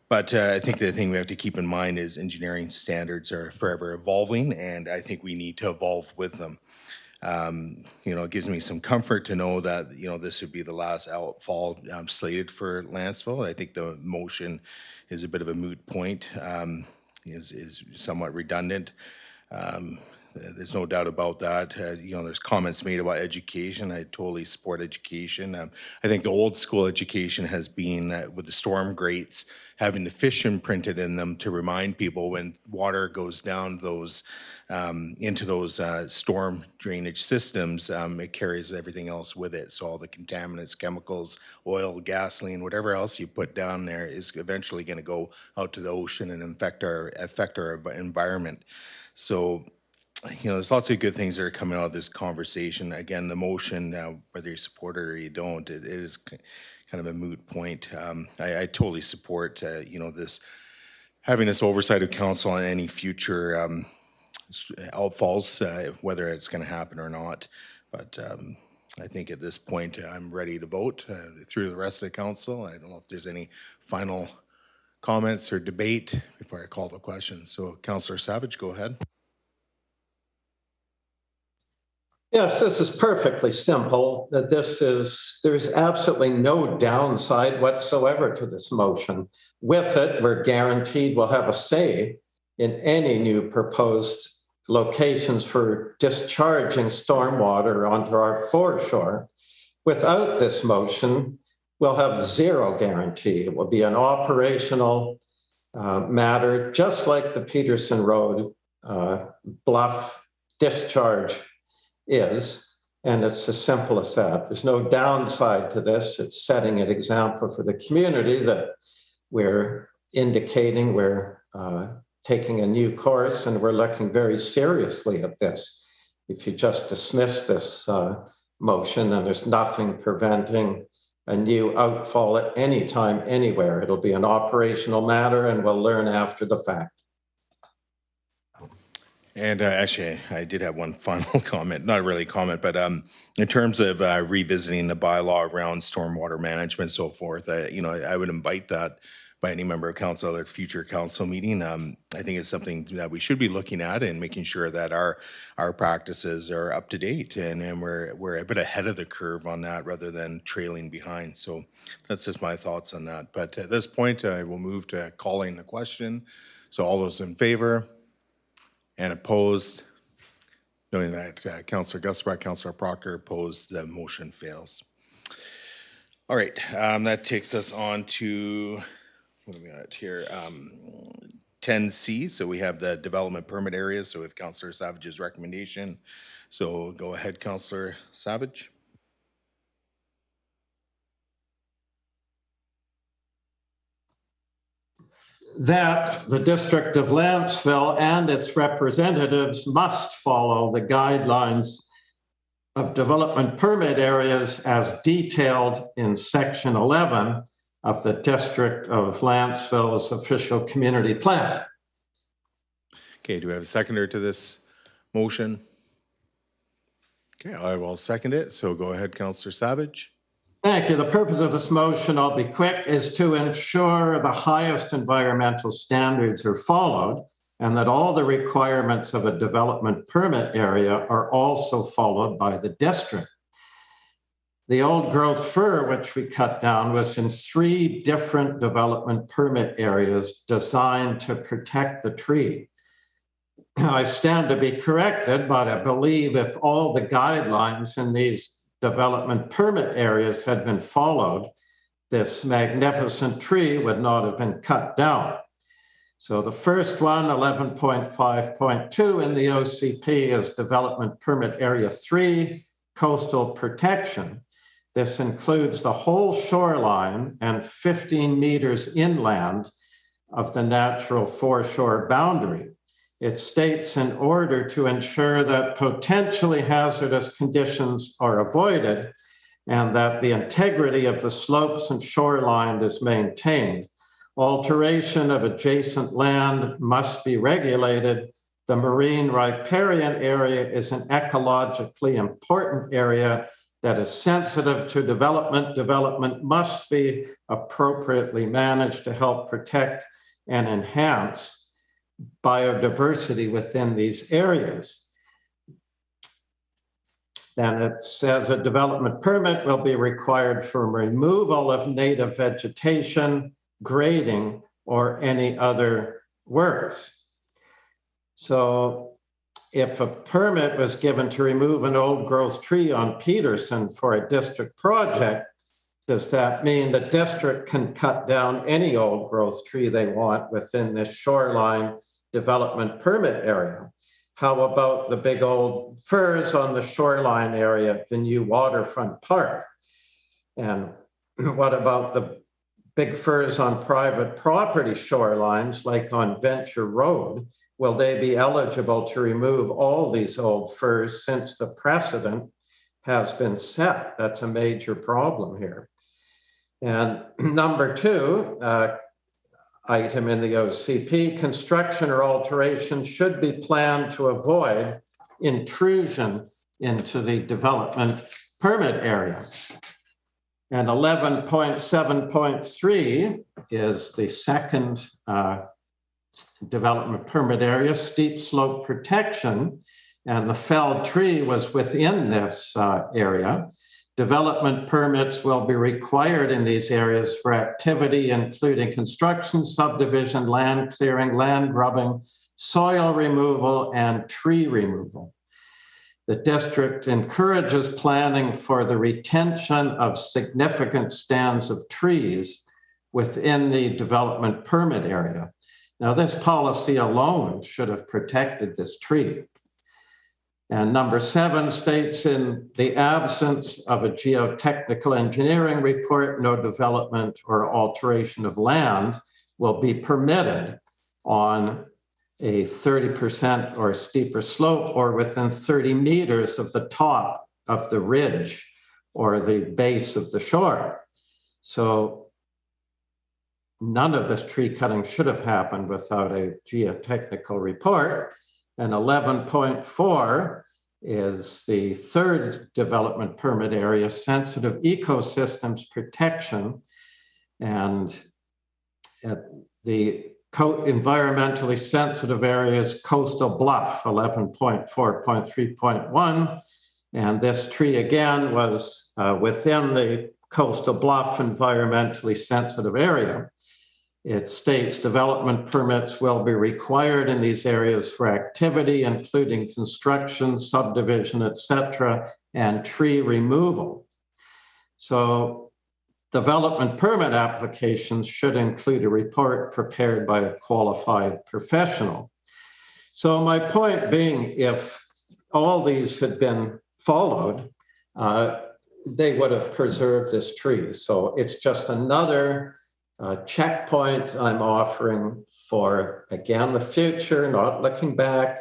But I think the thing we have to keep in mind is engineering standards are forever evolving, and I think we need to evolve with them. It gives me some comfort to know that, this would be the last outfall slated for Lantzville. I think the motion is a bit of a moot point, is somewhat redundant. There's no doubt about that. There's comments made about education. I totally support education. I think the old school education has been with the storm grates, having the fish imprinted in them to remind people when water goes down those into those storm drainage systems, it carries everything else with it. So all the contaminants, chemicals, oil, gasoline, whatever else you put down there is eventually going to go out to the ocean and affect our environment. So, there's lots of good things that are coming out of this conversation. Again, the motion, whether you support it or you don't, it is kind of a moot point. I totally support, this having this oversight of council on any future outfalls, whether it's going to happen or not. But I think at this point, I'm ready to vote through the rest of the council. I don't know if there's any final comments or debate before I call the question. So, Councillor Savage, go ahead. Yes, this is perfectly simple. There's absolutely no downside whatsoever to this motion. With it, we're guaranteed we'll have a say in any new proposed locations for discharging stormwater onto our foreshore. Without this motion, we'll have zero guarantee. It will be an operational matter, just like the Peterson Road bluff discharge is, and it's as simple as that. There's no downside to this. It's setting an example for the community that we're indicating we're taking a new course, and we're looking very seriously at this. If you just dismiss this motion, then there's nothing preventing a new outfall at any time, anywhere. It'll be an operational matter, and we'll learn after the fact. And actually, I did have one final comment, not really a comment, but in terms of revisiting the bylaw around stormwater management and so forth, I would invite that by any member of council at a future council meeting. I think it's something that we should be looking at and making sure that our practices are up to date and we're a bit ahead of the curve on that rather than trailing behind. So that's just my thoughts on that. But at this point, I will move to calling the question. So all those in favor? And opposed, knowing that Councillor Gusbach, Councillor Proctor opposed, the motion fails. All right, that takes us on to, what do we got here? 10C, so we have the development permit areas, so we have Councillor Savage's recommendation. So go ahead, Councillor Savage. That the District of Lantzville and its representatives must follow the guidelines of development permit areas as detailed in Section 11 of the District of Lantzville's official community plan. Okay, do we have a seconder to this motion? Okay, I will second it. So go ahead, Councillor Savage. Thank you. The purpose of this motion, I'll be quick, is to ensure the highest environmental standards are followed and that all the requirements of a development permit area are also followed by the district. The old growth fir, which we cut down, was in 3 different development permit areas designed to protect the tree. I stand to be corrected, but I believe if all the guidelines in these development permit areas had been followed, this magnificent tree would not have been cut down. So the first one, 11.5.2 in the OCP, is development permit area 3, coastal protection. This includes the whole shoreline and 15 meters inland of the natural foreshore boundary. It states in order to ensure that potentially hazardous conditions are avoided and that the integrity of the slopes and shoreline is maintained. Alteration of adjacent land must be regulated. The marine riparian area is an ecologically important area that is sensitive to development. Development must be appropriately managed to help protect and enhance biodiversity within these areas. Then it says a development permit will be required for removal of native vegetation, grading, or any other works. So if a permit was given to remove an old growth tree on Peterson for a district project, does that mean the district can cut down any old growth tree they want within this shoreline development permit area? How about the big old firs on the shoreline area, the new waterfront park? And what about the big firs on private property shorelines, like on Venture Road? Will they be eligible to remove all these old firs since the precedent has been set? That's a major problem here. And number 2, item in the OCP, construction or alteration should be planned to avoid intrusion into the development permit area. And 11.7.3 is the second development permit area, steep slope protection, and the felled tree was within this area. Development permits will be required in these areas for activity including construction, subdivision, land clearing, land grubbing, soil removal, and tree removal. The district encourages planning for the retention of significant stands of trees within the development permit area. Now, this policy alone should have protected this tree. And number 7 states, in the absence of a geotechnical engineering report, no development or alteration of land will be permitted on a 30% or steeper slope or within 30 meters of the top of the ridge or the base of the shore. So none of this tree cutting should have happened without a geotechnical report. And 11.4 is the third development permit area, sensitive ecosystems protection. And at the environmentally sensitive areas, coastal bluff, 11.4.3.1. And this tree again was within the coastal bluff environmentally sensitive area. It states development permits will be required in these areas for activity, including construction, subdivision, etc., and tree removal. So development permit applications should include a report prepared by a qualified professional. So my point being, if all these had been followed, they would have preserved this tree. So it's just another checkpoint I'm offering for, again, the future, not looking back,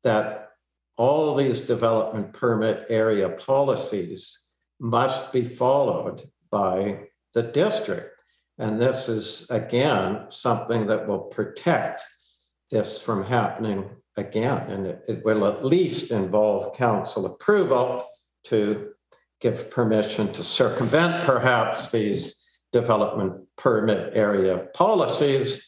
that all these development permit area policies must be followed by the district. And this is, again, something that will protect this from happening again. And it will at least involve council approval to give permission to circumvent perhaps these development permit area policies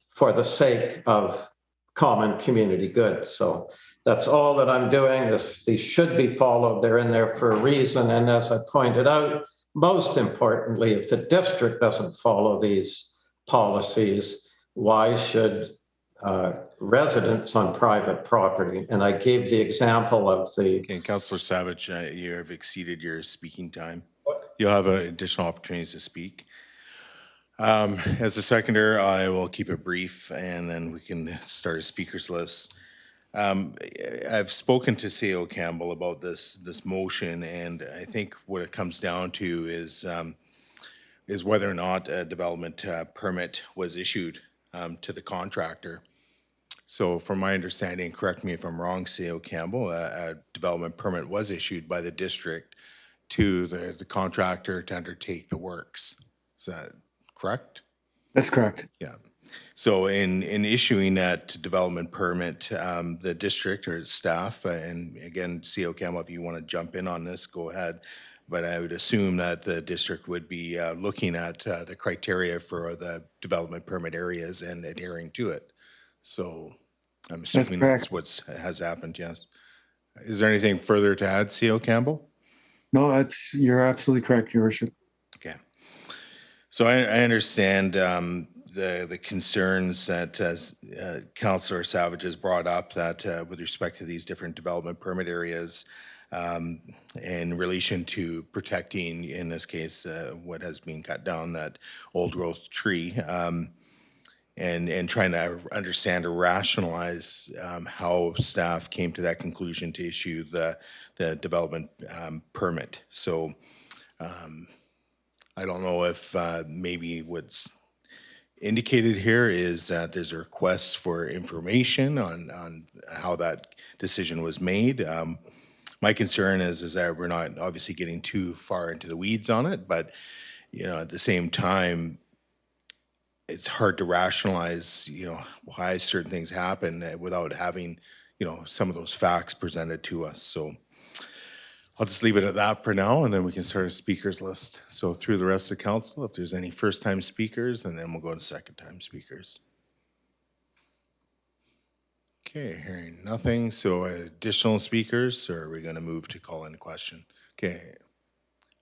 for the sake of common community good. So that's all that I'm doing. These should be followed. They're in there for a reason. And as I pointed out, most importantly, if the district doesn't follow these policies, why should residents on private property? And I gave the example of the... Okay, Councillor Savage, you have exceeded your speaking time. You'll have additional opportunities to speak. As a seconder, I will keep it brief and then we can start a speakers list. I've spoken to CEO Campbell about this motion, and I think what it comes down to is whether or not a development permit was issued to the contractor. So from my understanding, correct me if I'm wrong, CEO Campbell, a development permit was issued by the district to the contractor to undertake the works. Is that correct? That's correct. Yeah. So in issuing that development permit, the district or staff, and again, CEO Campbell, if you want to jump in on this, go ahead. But I would assume that the district would be looking at the criteria for the development permit areas and adhering to it. So I'm assuming that's what has happened, yes. Is there anything further to add, CEO Campbell? No, you're absolutely correct, Your Worship. Okay. So I understand the concerns that Councillor Savage has brought up, that with respect to these different development permit areas in relation to protecting, in this case, what has been cut down, that old growth tree, and trying to understand or rationalize how staff came to that conclusion to issue the development permit. So I don't know if maybe what's indicated here is that there's a request for information on how that decision was made. My concern is that we're not obviously getting too far into the weeds on it, but at the same time, it's hard to rationalize why certain things happen without having some of those facts presented to us. So I'll just leave it at that for now, and then we can start a speakers list. So through the rest of the council, if there's any first-time speakers, and then we'll go to second-time speakers. Okay, hearing nothing. So additional speakers, or are we going to move to call in a question? Okay.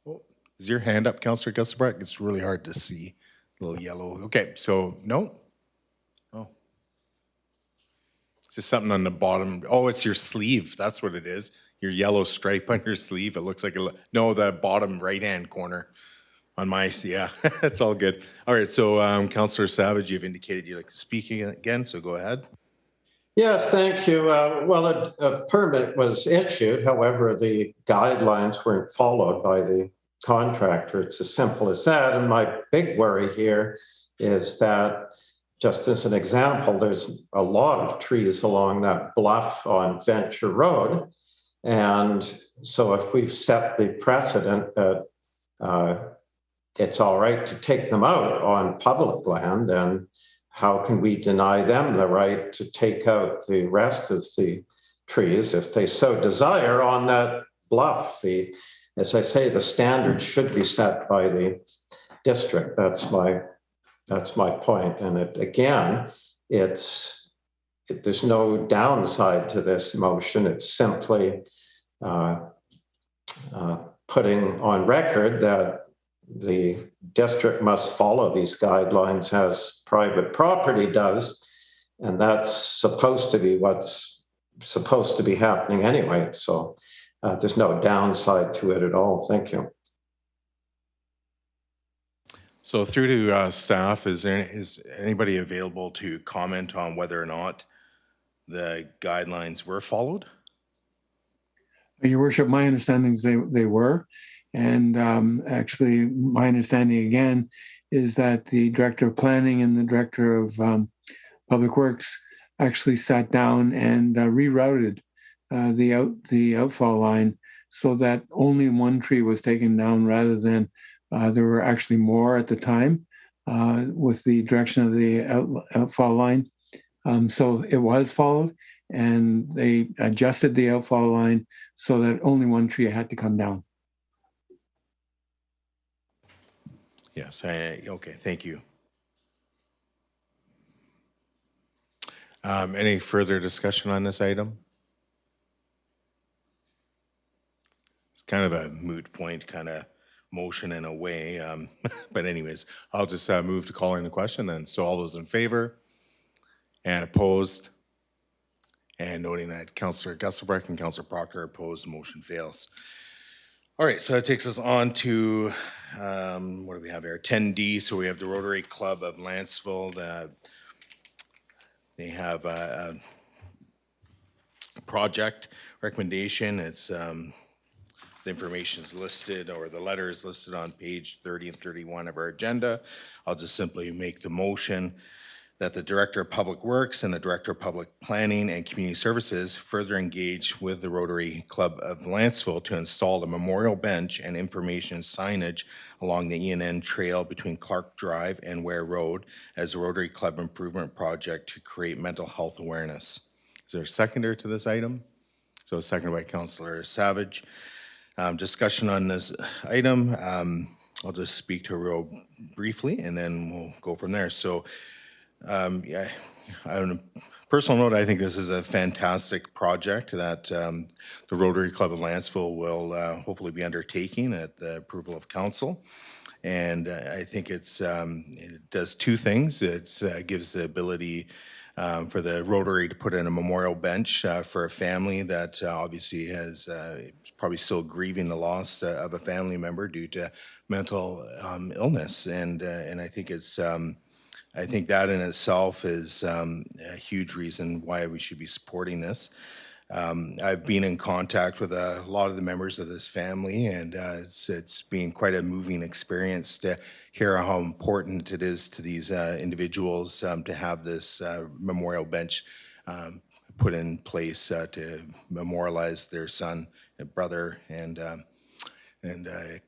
Oh, is your hand up, Councillor Gusselbrecht? It's really hard to see. A little yellow. Okay, so no? Oh. It's just something on the bottom. Oh, it's your sleeve. That's what it is. Your yellow stripe on your sleeve. It looks like no, the bottom right-hand corner on my, yeah, that's all good. All right, so Councillor Savage, you've indicated you'd like to speak again, so go ahead. Yes, thank you. Well, a permit was issued. However, the guidelines weren't followed by the contractor. It's as simple as that. And my big worry here is that just as an example, there's a lot of trees along that bluff on Venture Road. And so if we've set the precedent that it's all right to take them out on public land, then how can we deny them the right to take out the rest of the trees if they so desire on that bluff? As I say, the standards should be set by the district. That's my point. And there's no downside to this motion. It's simply putting on record that the district must follow these guidelines as private property does. And that's supposed to be what's supposed to be happening anyway. So there's no downside to it at all. Thank you. So through to staff, is anybody available to comment on whether or not the guidelines were followed? Your worship, my understanding is they were. And actually, my understanding again is that the director of planning and the director of public works actually sat down and rerouted the outfall line so that only one tree was taken down rather than there were actually more at the time with the direction of the outfall line. So it was followed, and they adjusted the outfall line so that only one tree had to come down. Yes, okay, thank you. Any further discussion on this item? It's kind of a moot point kind of motion in a way, but anyways, I'll just move to calling the question then. So all those in favor and opposed, and noting that Councillor Gusselbrecht and Councillor Proctor opposed, the motion fails. All right, so that takes us on to, what do we have here? 10D, so we have the Rotary Club of Lantzville. They have a project recommendation. It's, the information is listed, or the letter is listed on page 30 and 31 of our agenda. I'll just simply make the motion that the Director of Public Works and the Director of Public Planning and Community Services further engage with the Rotary Club of Lantzville to install a memorial bench and information signage along the E&N Trail between Clark Drive and Ware Road as a Rotary Club improvement project to create mental health awareness. Is there a seconder to this item? So seconded by Councillor Savage. Discussion on this item. I'll just speak to it real briefly and then we'll go from there. So yeah, on a personal note, I think this is a fantastic project that the Rotary Club of Lantzville will hopefully be undertaking at the approval of council. And I think it does two things. It gives the ability for the Rotary to put in a memorial bench for a family that obviously has probably still grieving the loss of a family member due to mental illness. And I think it's I think that in itself is a huge reason why we should be supporting this. I've been in contact with a lot of the members of this family, and it's been quite a moving experience to hear how important it is to these individuals to have this memorial bench put in place to memorialize their son, brother, and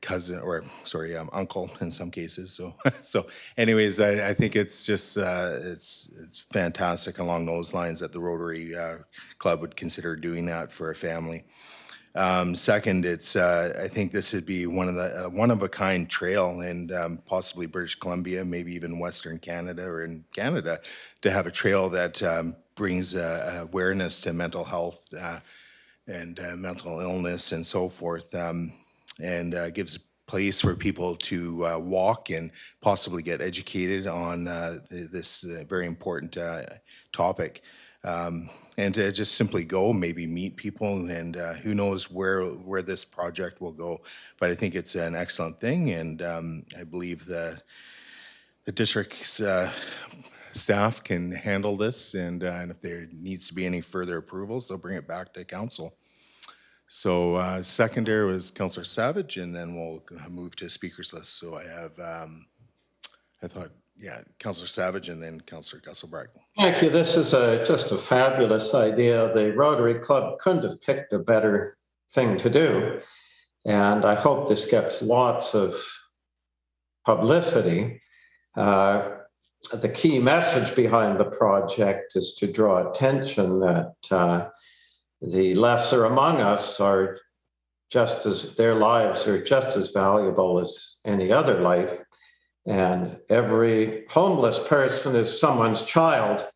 cousin, or sorry, uncle in some cases. So, so anyways, I think it's just it's fantastic along those lines that the Rotary Club would consider doing that for a family. Second, it's I think this would be one of a kind trail in possibly British Columbia, maybe even Western Canada or in Canada, to have a trail that brings awareness to mental health and mental illness and so forth. And gives a place for people to walk and possibly get educated on this very important topic. And to just simply go, maybe meet people, and who knows where this project will go. But I think it's an excellent thing, and I believe the district's staff can handle this, and if there needs to be any further approvals, they'll bring it back to council. So secondary was Councillor Savage, and then we'll move to speakers list. So I have, I thought yeah, Councillor Savage and then Councillor Gusselbrecht. Thank you. This is just a fabulous idea. The Rotary Club couldn't have picked a better thing to do. And I hope this gets lots of publicity. The key message behind the project is to draw attention that the lesser among us are just as, their lives are just as valuable as any other life. And every homeless person is someone's child,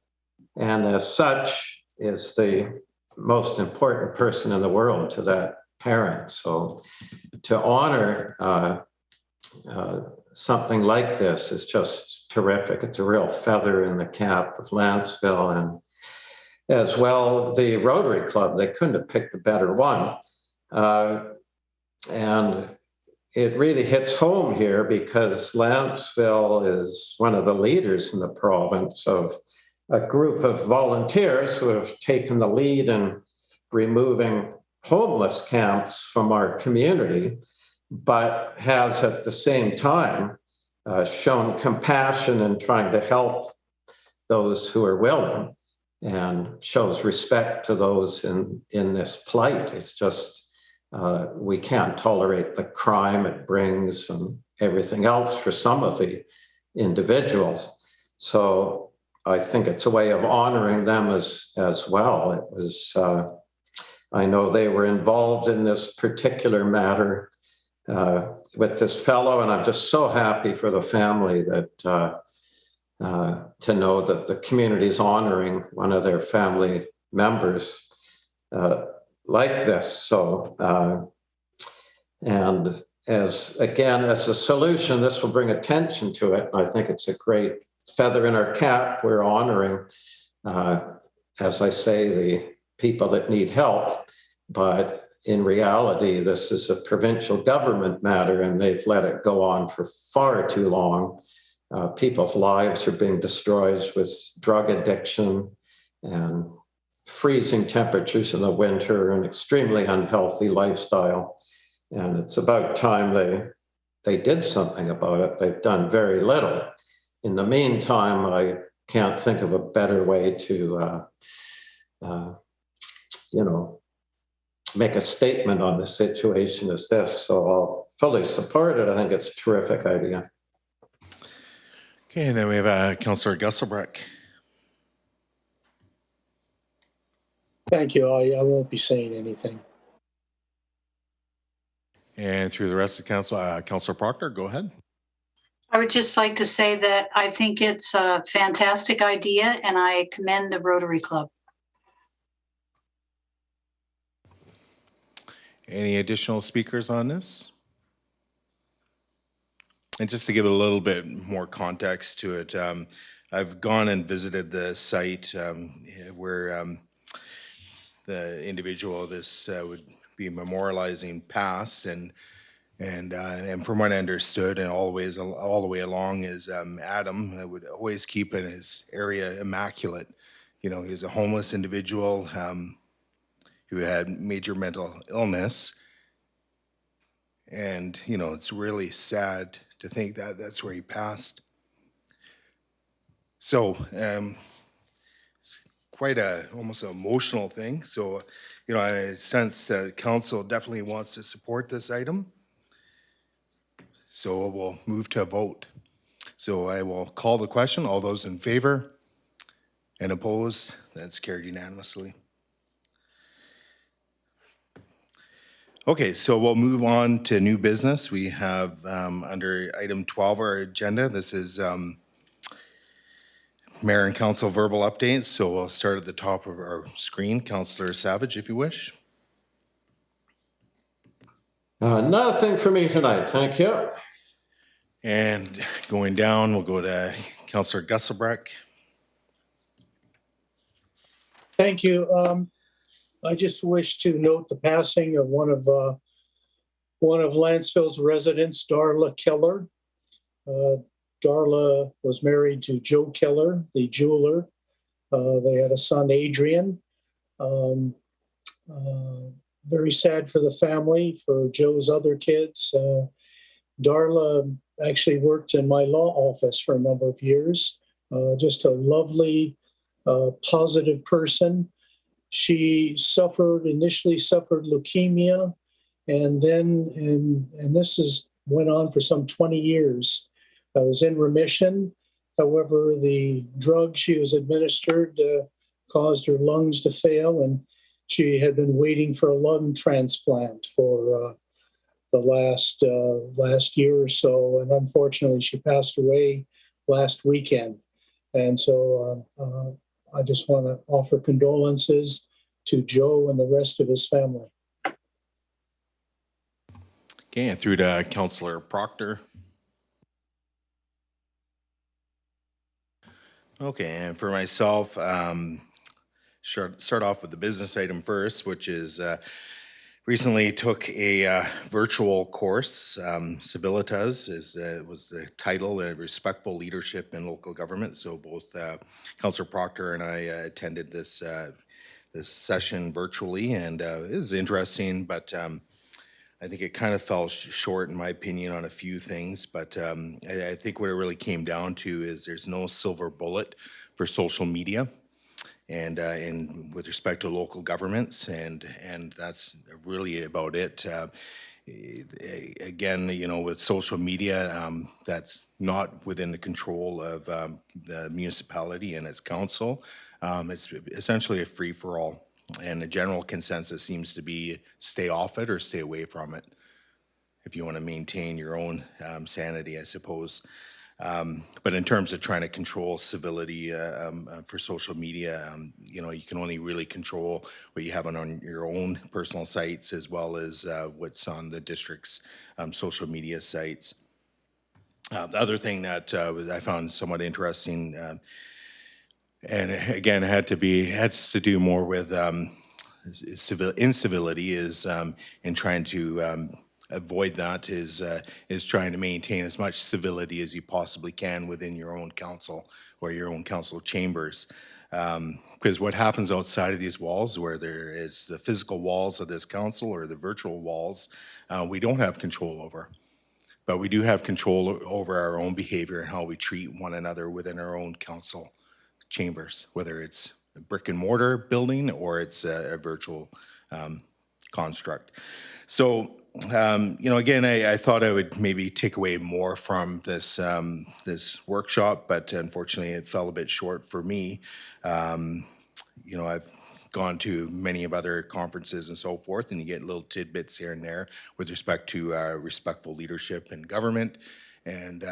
and as such is the most important person in the world to that parent. So to honor something like this is just terrific. It's a real feather in the cap of Lantzville, and as well the Rotary Club. They couldn't have picked a better one. And it really hits home here because Lantzville is one of the leaders in the province of a group of volunteers who have taken the lead in removing homeless camps from our community, but has at the same time shown compassion in trying to help those who are willing and shows respect to those in this plight. It's just, we can't tolerate the crime it brings and everything else for some of the individuals. So I think it's a way of honoring them as well. It was, I know they were involved in this particular matter with this fellow, and I'm just so happy for the family that to know that the community is honoring one of their family members like this. So, and as a solution, this will bring attention to it. I think it's a great feather in our cap. We're honoring, as I say, the people that need help, but in reality, this is a provincial government matter, and they've let it go on for far too long. People's lives are being destroyed with drug addiction and freezing temperatures in the winter, an extremely unhealthy lifestyle. And it's about time they did something about it. They've done very little. In the meantime, I can't think of a better way to, make a statement on the situation as this. So I'll fully support it. I think it's a terrific idea. Okay, and then we have Councillor Gusselbrecht. Thank you. I won't be saying anything. And through the rest of the council, Councillor Proctor, go ahead. I would just like to say that I think it's a fantastic idea, and I commend the Rotary Club. Any additional speakers on this? And just to give a little bit more context to it, I've gone and visited the site where the individual this would be memorializing passed, and from what I understood, and all the way along is Adam would always keep in his area immaculate. You know, he's a homeless individual who had major mental illness, and you know, it's really sad to think that that's where he passed. So it's quite almost an emotional thing. So, you know, I sense that council definitely wants to support this item. So we'll move to a vote. So I will call the question. All those in favor and opposed, that's carried unanimously. Okay, so we'll move on to new business. We have under item 12 our agenda. This is Mayor and Council verbal updates. So we'll start at the top of our screen. Councillor Savage, if you wish. Nothing for me tonight, thank you. And going down, we'll go to Councillor Gusselbrecht. Thank you. I just wish to note the passing of one of Lantzville's residents, Darla Keller. Darla was married to Joe Keller, the jeweler. They had a son, Adrian. Very sad for the family, for Joe's other kids. Darla actually worked in my law office for a number of years. Just a lovely, positive person. She initially suffered leukemia, and then, and this went on for some 20 years. I was in remission. However, the drug she was administered caused her lungs to fail, and she had been waiting for a lung transplant for the last year or so. And unfortunately, she passed away last weekend. And so I just want to offer condolences to Joe and the rest of his family. Okay, and through to Councillor Proctor. Okay, and for myself, start off with the business item first, which is recently took a virtual course. Cibilitas was the title, Respectful Leadership in Local Government. So both Councillor Proctor and I attended this session virtually, and it was interesting, but I think it kind of fell short, in my opinion, on a few things. But I think what it really came down to is there's no silver bullet for social media, and with respect to local governments, and that's really about it. Again, you know, with social media, that's not within the control of the municipality and its council. It's essentially a free-for-all, and the general consensus seems to be stay off it or stay away from it if you want to maintain your own sanity, I suppose. But in terms of trying to control civility for social media, you know, you can only really control what you have on your own personal sites as well as what's on the district's social media sites. The other thing that I found somewhat interesting, and again, has to do more with incivility, is in trying to avoid that, is trying to maintain as much civility as you possibly can within your own council or your own council chambers. Because what happens outside of these walls, where there is the physical walls of this council or the virtual walls, we don't have control over. But we do have control over our own behavior and how we treat one another within our own council chambers, whether it's a brick and mortar building or it's a virtual construct. So, you know, again, I thought I would maybe take away more from this this workshop, but unfortunately it fell a bit short for me. You know, I've gone to many of other conferences and so forth, and you get little tidbits here and there with respect to respectful leadership in government. And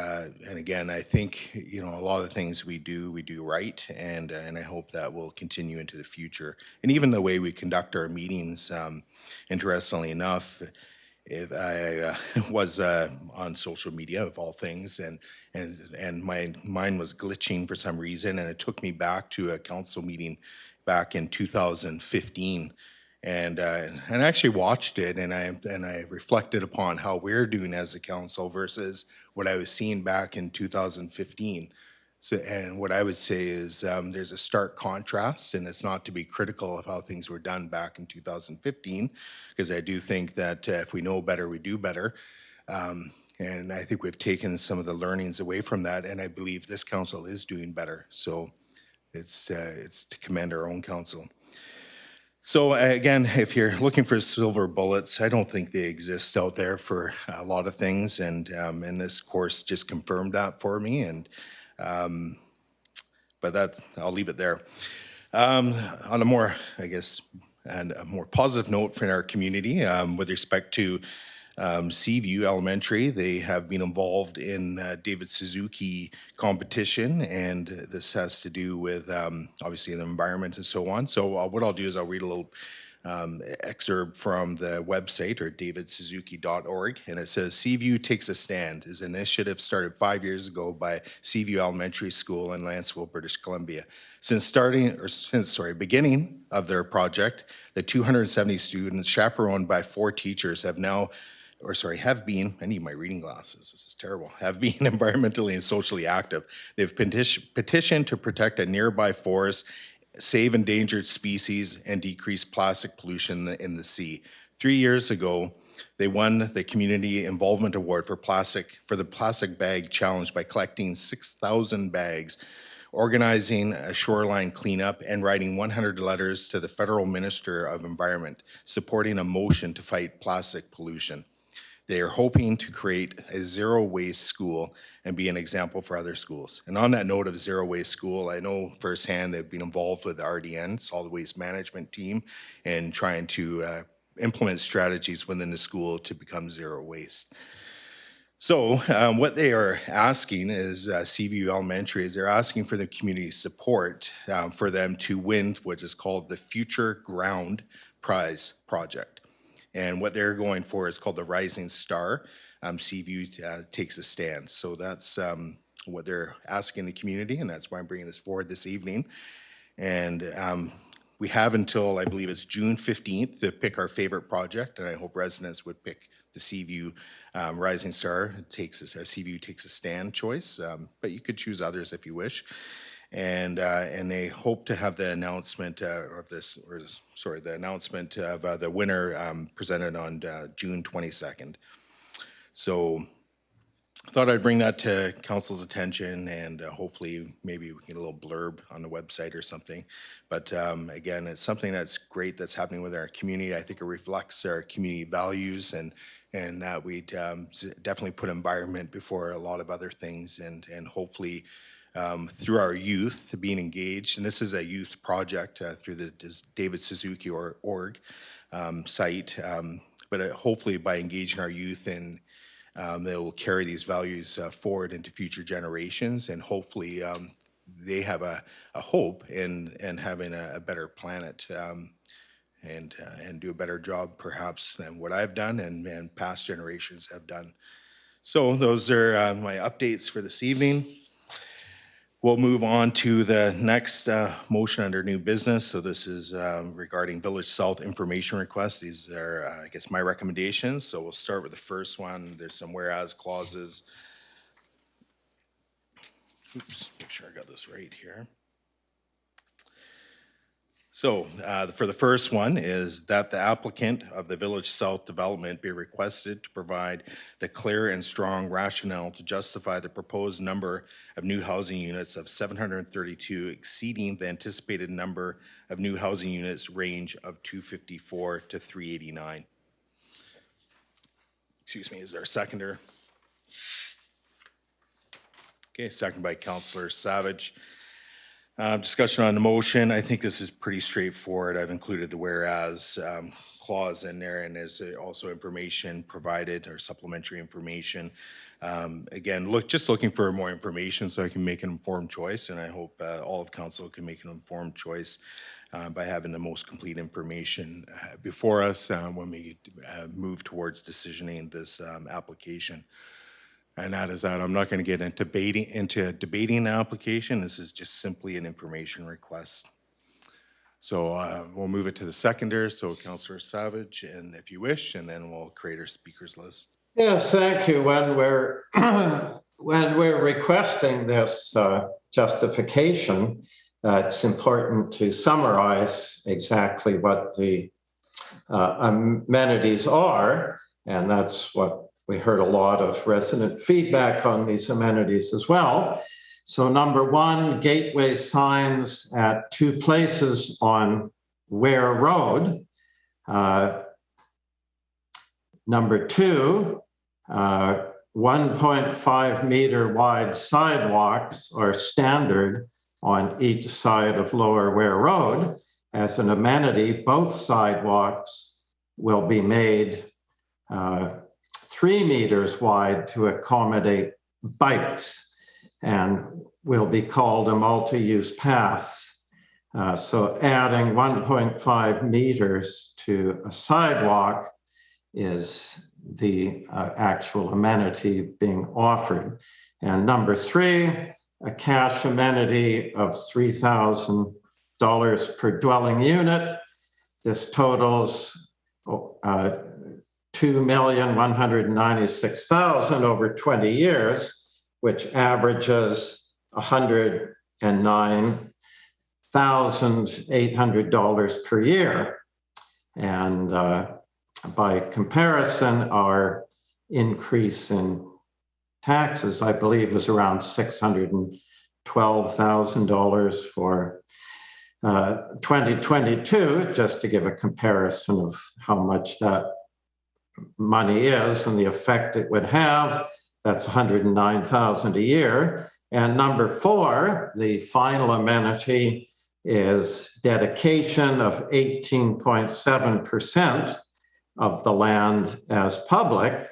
again, I think, you know, a lot of the things we do right, and I hope that will continue into the future. And even the way we conduct our meetings, interestingly enough, if I was on social media of all things, and my mind was glitching for some reason, and it took me back to a council meeting back in 2015. And I actually watched it, and I reflected upon how we're doing as a council versus what I was seeing back in 2015. So, and what I would say is there's a stark contrast, and it's not to be critical of how things were done back in 2015, because I do think that if we know better, we do better. And I think we've taken some of the learnings away from that, and I believe this council is doing better. So it's to commend our own council. So again, if you're looking for silver bullets, I don't think they exist out there for a lot of things, and this course just confirmed that for me. And but I'll leave it there. On a more, I guess, and a more positive note for our community, with respect to Seaview Elementary, they have been involved in David Suzuki competition, and this has to do with obviously the environment and so on. So what I'll do is I'll read a little excerpt from the website, or davidsuzuki.org, and it says, Seaview Takes a Stand is an initiative started 5 years ago by Seaview Elementary School in Lantzville, British Columbia. Since beginning of their project, the 270 students, chaperoned by 4 teachers, have been, I need my reading glasses, this is terrible, have been environmentally and socially active. They've petitioned to protect a nearby forest, save endangered species, and decrease plastic pollution in the sea. 3 years ago, they won the Community Involvement Award for the Plastic Bag Challenge by collecting 6,000 bags, organizing a shoreline cleanup, and writing 100 letters to the Federal Minister of Environment, supporting a motion to fight plastic pollution. They are hoping to create a zero-waste school and be an example for other schools. And on that note of zero-waste school, I know firsthand they've been involved with the RDN, Solid Waste Management Team, and trying to implement strategies within the school to become zero waste. So what they are asking is, Seaview Elementary, is they're asking for the community support for them to win what is called the Future Ground Prize Project. And what they're going for is called the Rising Star. Seaview takes a stand. So that's what they're asking the community, and that's why I'm bringing this forward this evening. And we have until, I believe it's June 15th to pick our favorite project, and I hope residents would pick the Seaview Rising Star. Seaview takes a stand choice, but you could choose others if you wish. And they hope to have the announcement the announcement of the winner presented on June 22nd. So I thought I'd bring that to council's attention, and hopefully maybe we can get a little blurb on the website or something. But again, it's something that's great that's happening with our community. I think it reflects our community values, and that we definitely put environment before a lot of other things, and hopefully through our youth being engaged, and this is a youth project through the David Suzuki org site, but hopefully by engaging our youth, and they will carry these values forward into future generations, and hopefully they have a hope in having a better planet, and do a better job perhaps than what I've done and past generations have done. So those are my updates for this evening. We'll move on to the next motion under new business. So this is regarding Village South information requests. These are, I guess, my recommendations. So we'll start with the first one. There's some whereas clauses. Oops, make sure I got this right here. So for the first one is that the applicant of the Village South development be requested to provide the clear and strong rationale to justify the proposed number of new housing units of 732 exceeding the anticipated number of new housing units range of 254 to 389. Excuse me, is there a seconder? Okay, second by Councillor Savage. Discussion on the motion. I think this is pretty straightforward. I've included the whereas clause in there, and there's also information provided or supplementary information. Again, just looking for more information so I can make an informed choice, and I hope all of council can make an informed choice by having the most complete information before us when we move towards decisioning this application. And that is that. I'm not going to get into debating the application. This is just simply an information request. So we'll move it to the seconder. So Councillor Savage, and if you wish, and then we'll create our speakers list. Yes, thank you. When we're requesting this justification, it's important to summarize exactly what the amenities are, and that's what we heard a lot of resident feedback on these amenities as well. So number one, gateway signs at 2 places on Ware Road. Number two, 1.5 meter wide sidewalks are standard on each side of Lower Ware Road. As an amenity, both sidewalks will be made 3 meters wide to accommodate bikes and will be called a multi-use path. So adding 1.5 meters to a sidewalk is the actual amenity being offered. And number three, a cash amenity of $3,000 per dwelling unit. This totals $2,196,000 over 20 years, which averages $109,800 per year. And by comparison, our increase in taxes, I believe, was around $612,000 for 2022, just to give a comparison of how much that money is and the effect it would have. That's $109,000 a year. And number 4, the final amenity, is dedication of 18.7% of the land as public.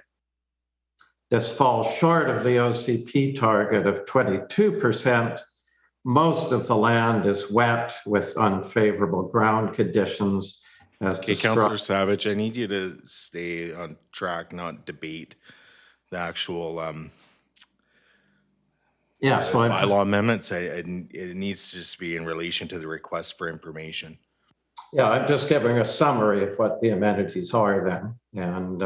This falls short of the OCP target of 22%. Most of the land is wet with unfavorable ground conditions, as Okay, Councillor described. Savage, I need you to stay on track, not debate the actual Yeah, so I bylaw amendments. It needs to just be in relation to the request for information. Yeah, I'm just giving a summary of what the amenities are then. And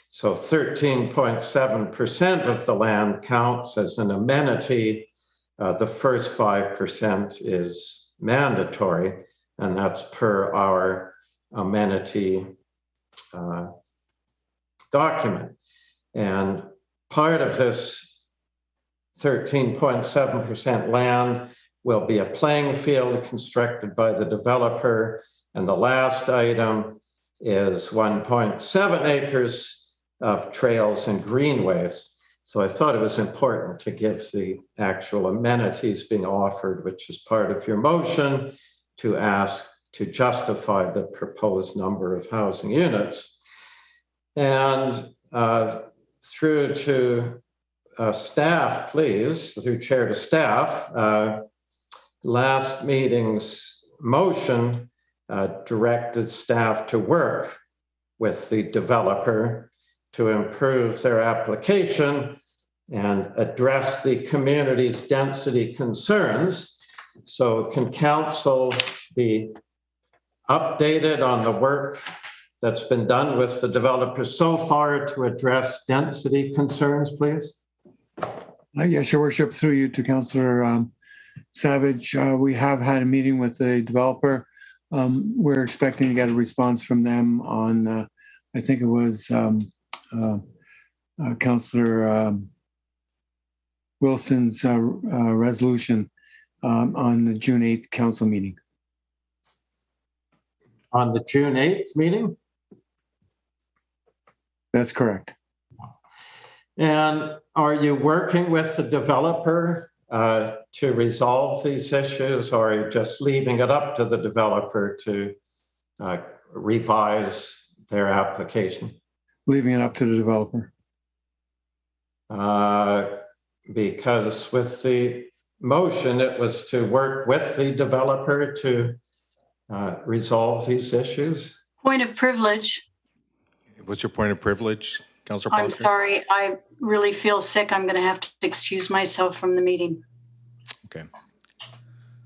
so 13.7% of the land counts as an amenity. The first 5% is mandatory, and that's per our amenity document. And part of this 13.7% land will be a playing field constructed by the developer. And the last item is 1.7 acres of trails and greenways. So I thought it was important to give the actual amenities being offered, which is part of your motion, to ask to justify the proposed number of housing units. And through to staff, please, through chair to staff, last meeting's motion directed staff to work with the developer to improve their application and address the community's density concerns. So can council be updated on the work that's been done with the developer so far to address density concerns, please? Yes, Your Worship, through you to Councillor Savage. We have had a meeting with the developer. We're expecting to get a response from them on, I think it was Councillor Wilson's resolution on the June 8th council meeting. On the June 8th meeting? That's correct. And are you working with the developer to resolve these issues, or are you just leaving it up to the developer to revise their application? Leaving it up to the developer. Because with the motion, it was to work with the developer to resolve these issues. Point of privilege. What's your point of privilege, Councillor I'm Poncher? sorry. I really feel sick. I'm going to have to excuse myself from the meeting. Okay.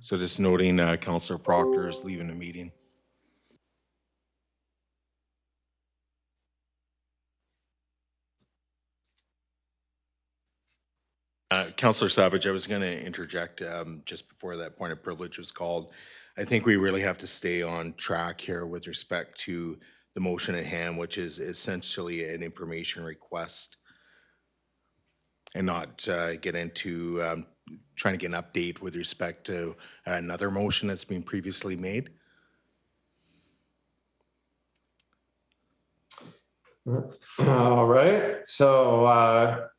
So just noting Councillor Proctor is leaving the meeting. Councillor Savage, I was going to interject just before that point of privilege was called. I think we really have to stay on track here with respect to the motion at hand, which is essentially an information request, and not get into trying to get an update with respect to another motion that's been previously made. All right. So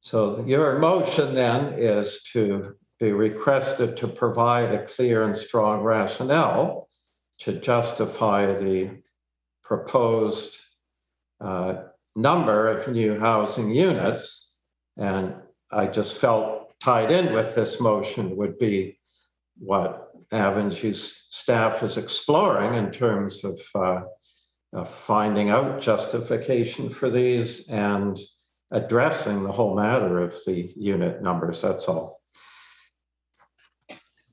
so your motion then is to be requested to provide a clear and strong rationale to justify the proposed number of new housing units. And I just felt tied in with this motion would be what Avenue staff is exploring in terms of finding out justification for these and addressing the whole matter of the unit numbers. That's all.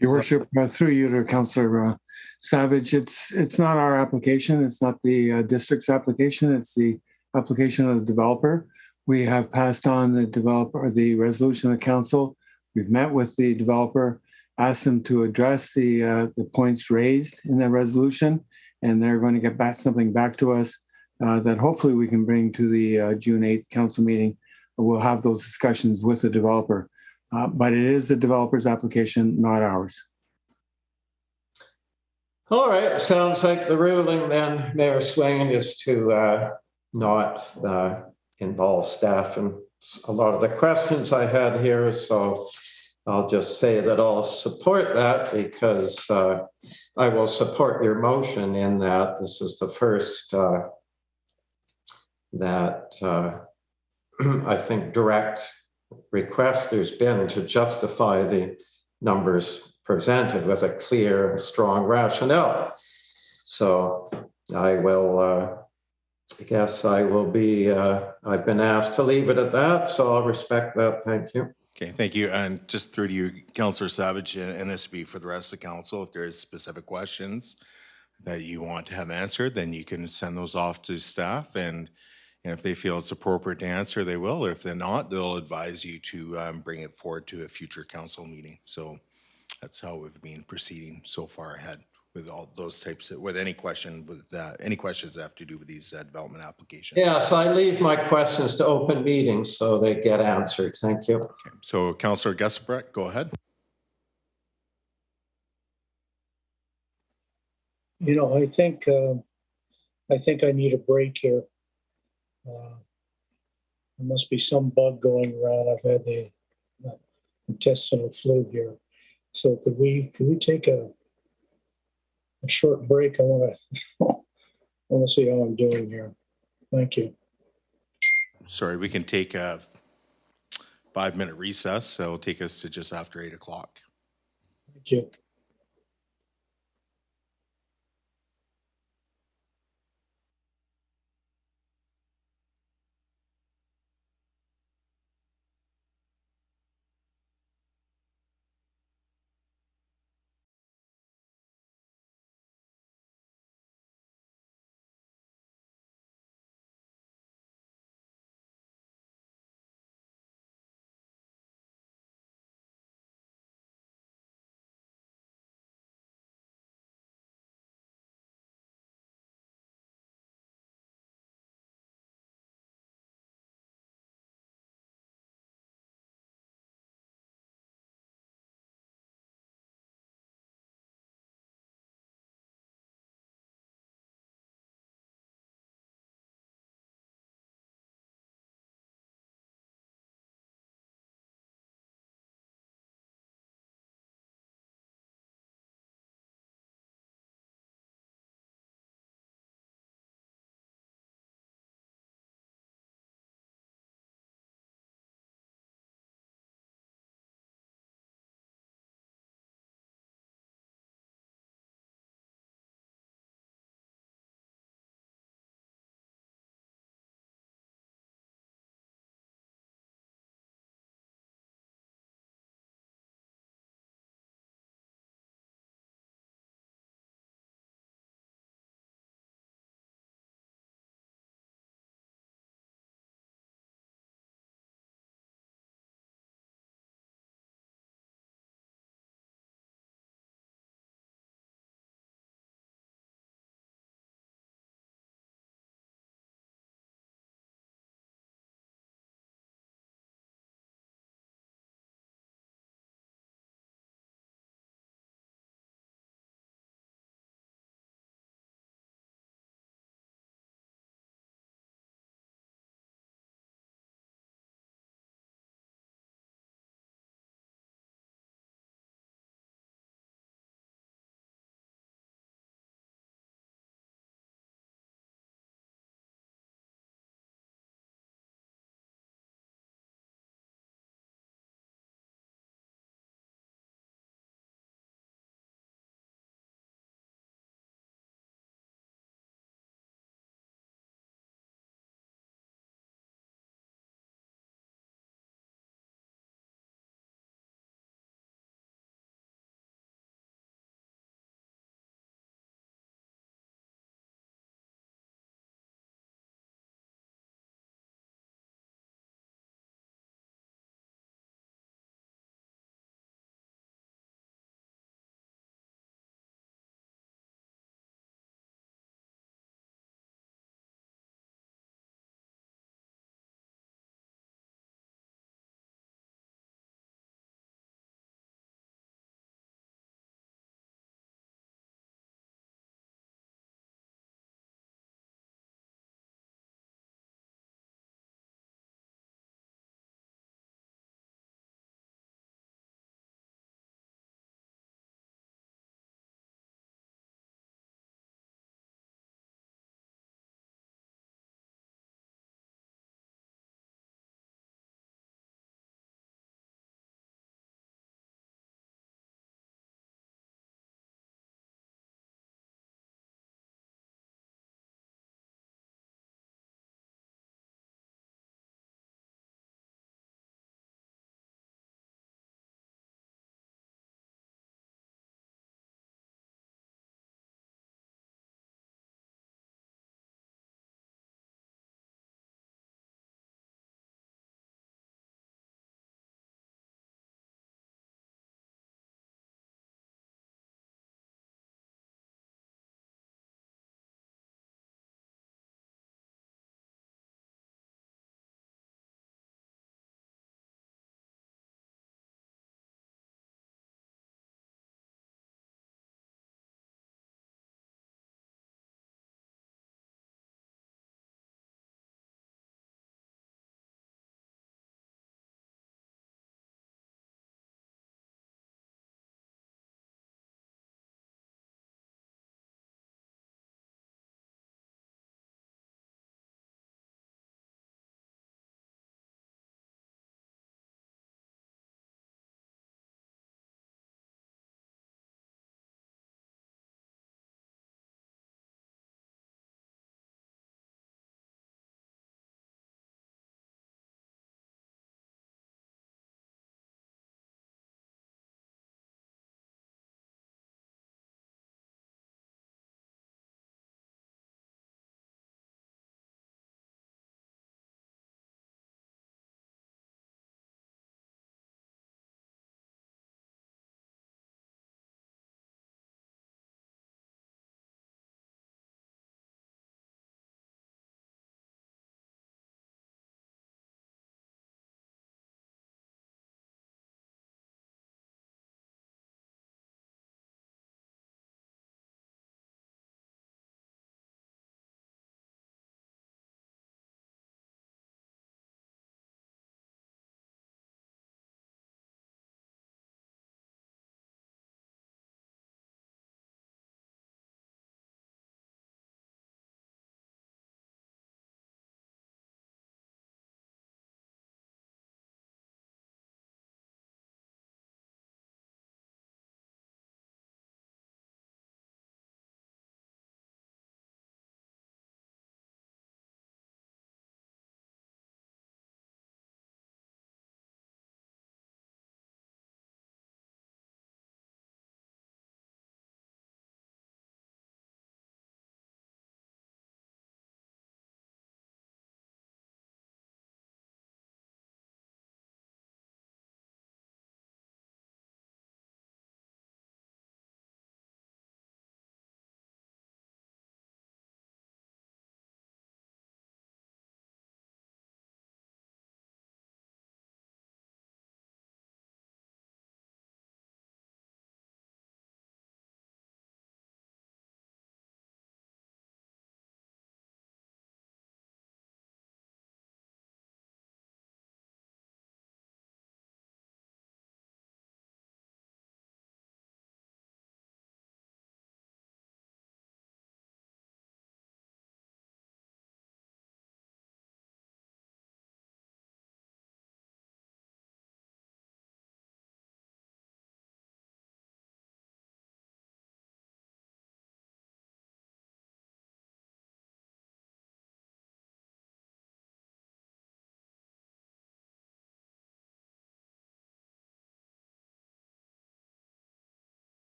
Your Worship, through you to Councillor Savage, it's not our application. It's not the district's application. It's the application of the developer. We have passed on the developer, the resolution of council. We've met with the developer, asked them to address the points raised in that resolution, and they're going to get back something back to us that hopefully we can bring to the June 8th council meeting. We'll have those discussions with the developer, but it is the developer's application, not ours. All right, sounds like the ruling then, Mayor Swain, is to not involve staff in a lot of the questions I had here. So I'll just say that I'll support that because I will support your motion in that this is the first that I think direct request there's been to justify the numbers presented with a clear and strong rationale. So I will, I guess I will be, I've been asked to leave it at that, so I'll respect that. Thank you. Okay, thank you. And just through to you, Councillor Savage, and this will be for the rest of the council. If there's specific questions that you want to have answered, then you can send those off to staff, and if they feel it's appropriate to answer, they will. Or if they're not, they'll advise you to bring it forward to a future council meeting. So that's how we've been proceeding so far ahead with all those types of, with any question, with any questions that have to do with these development applications. Yes, I leave my questions to open meetings so they get answered. Thank you. Okay. So Councillor Gesselbrecht, go ahead. You know, I think I need a break here. There must be some bug going around. I've had the intestinal flu here. So could we take a short break? I want to see how I'm doing here. Thank you. Sorry, we can take a 5-minute recess. So it'll take us to just after 8 o'clock. Thank you.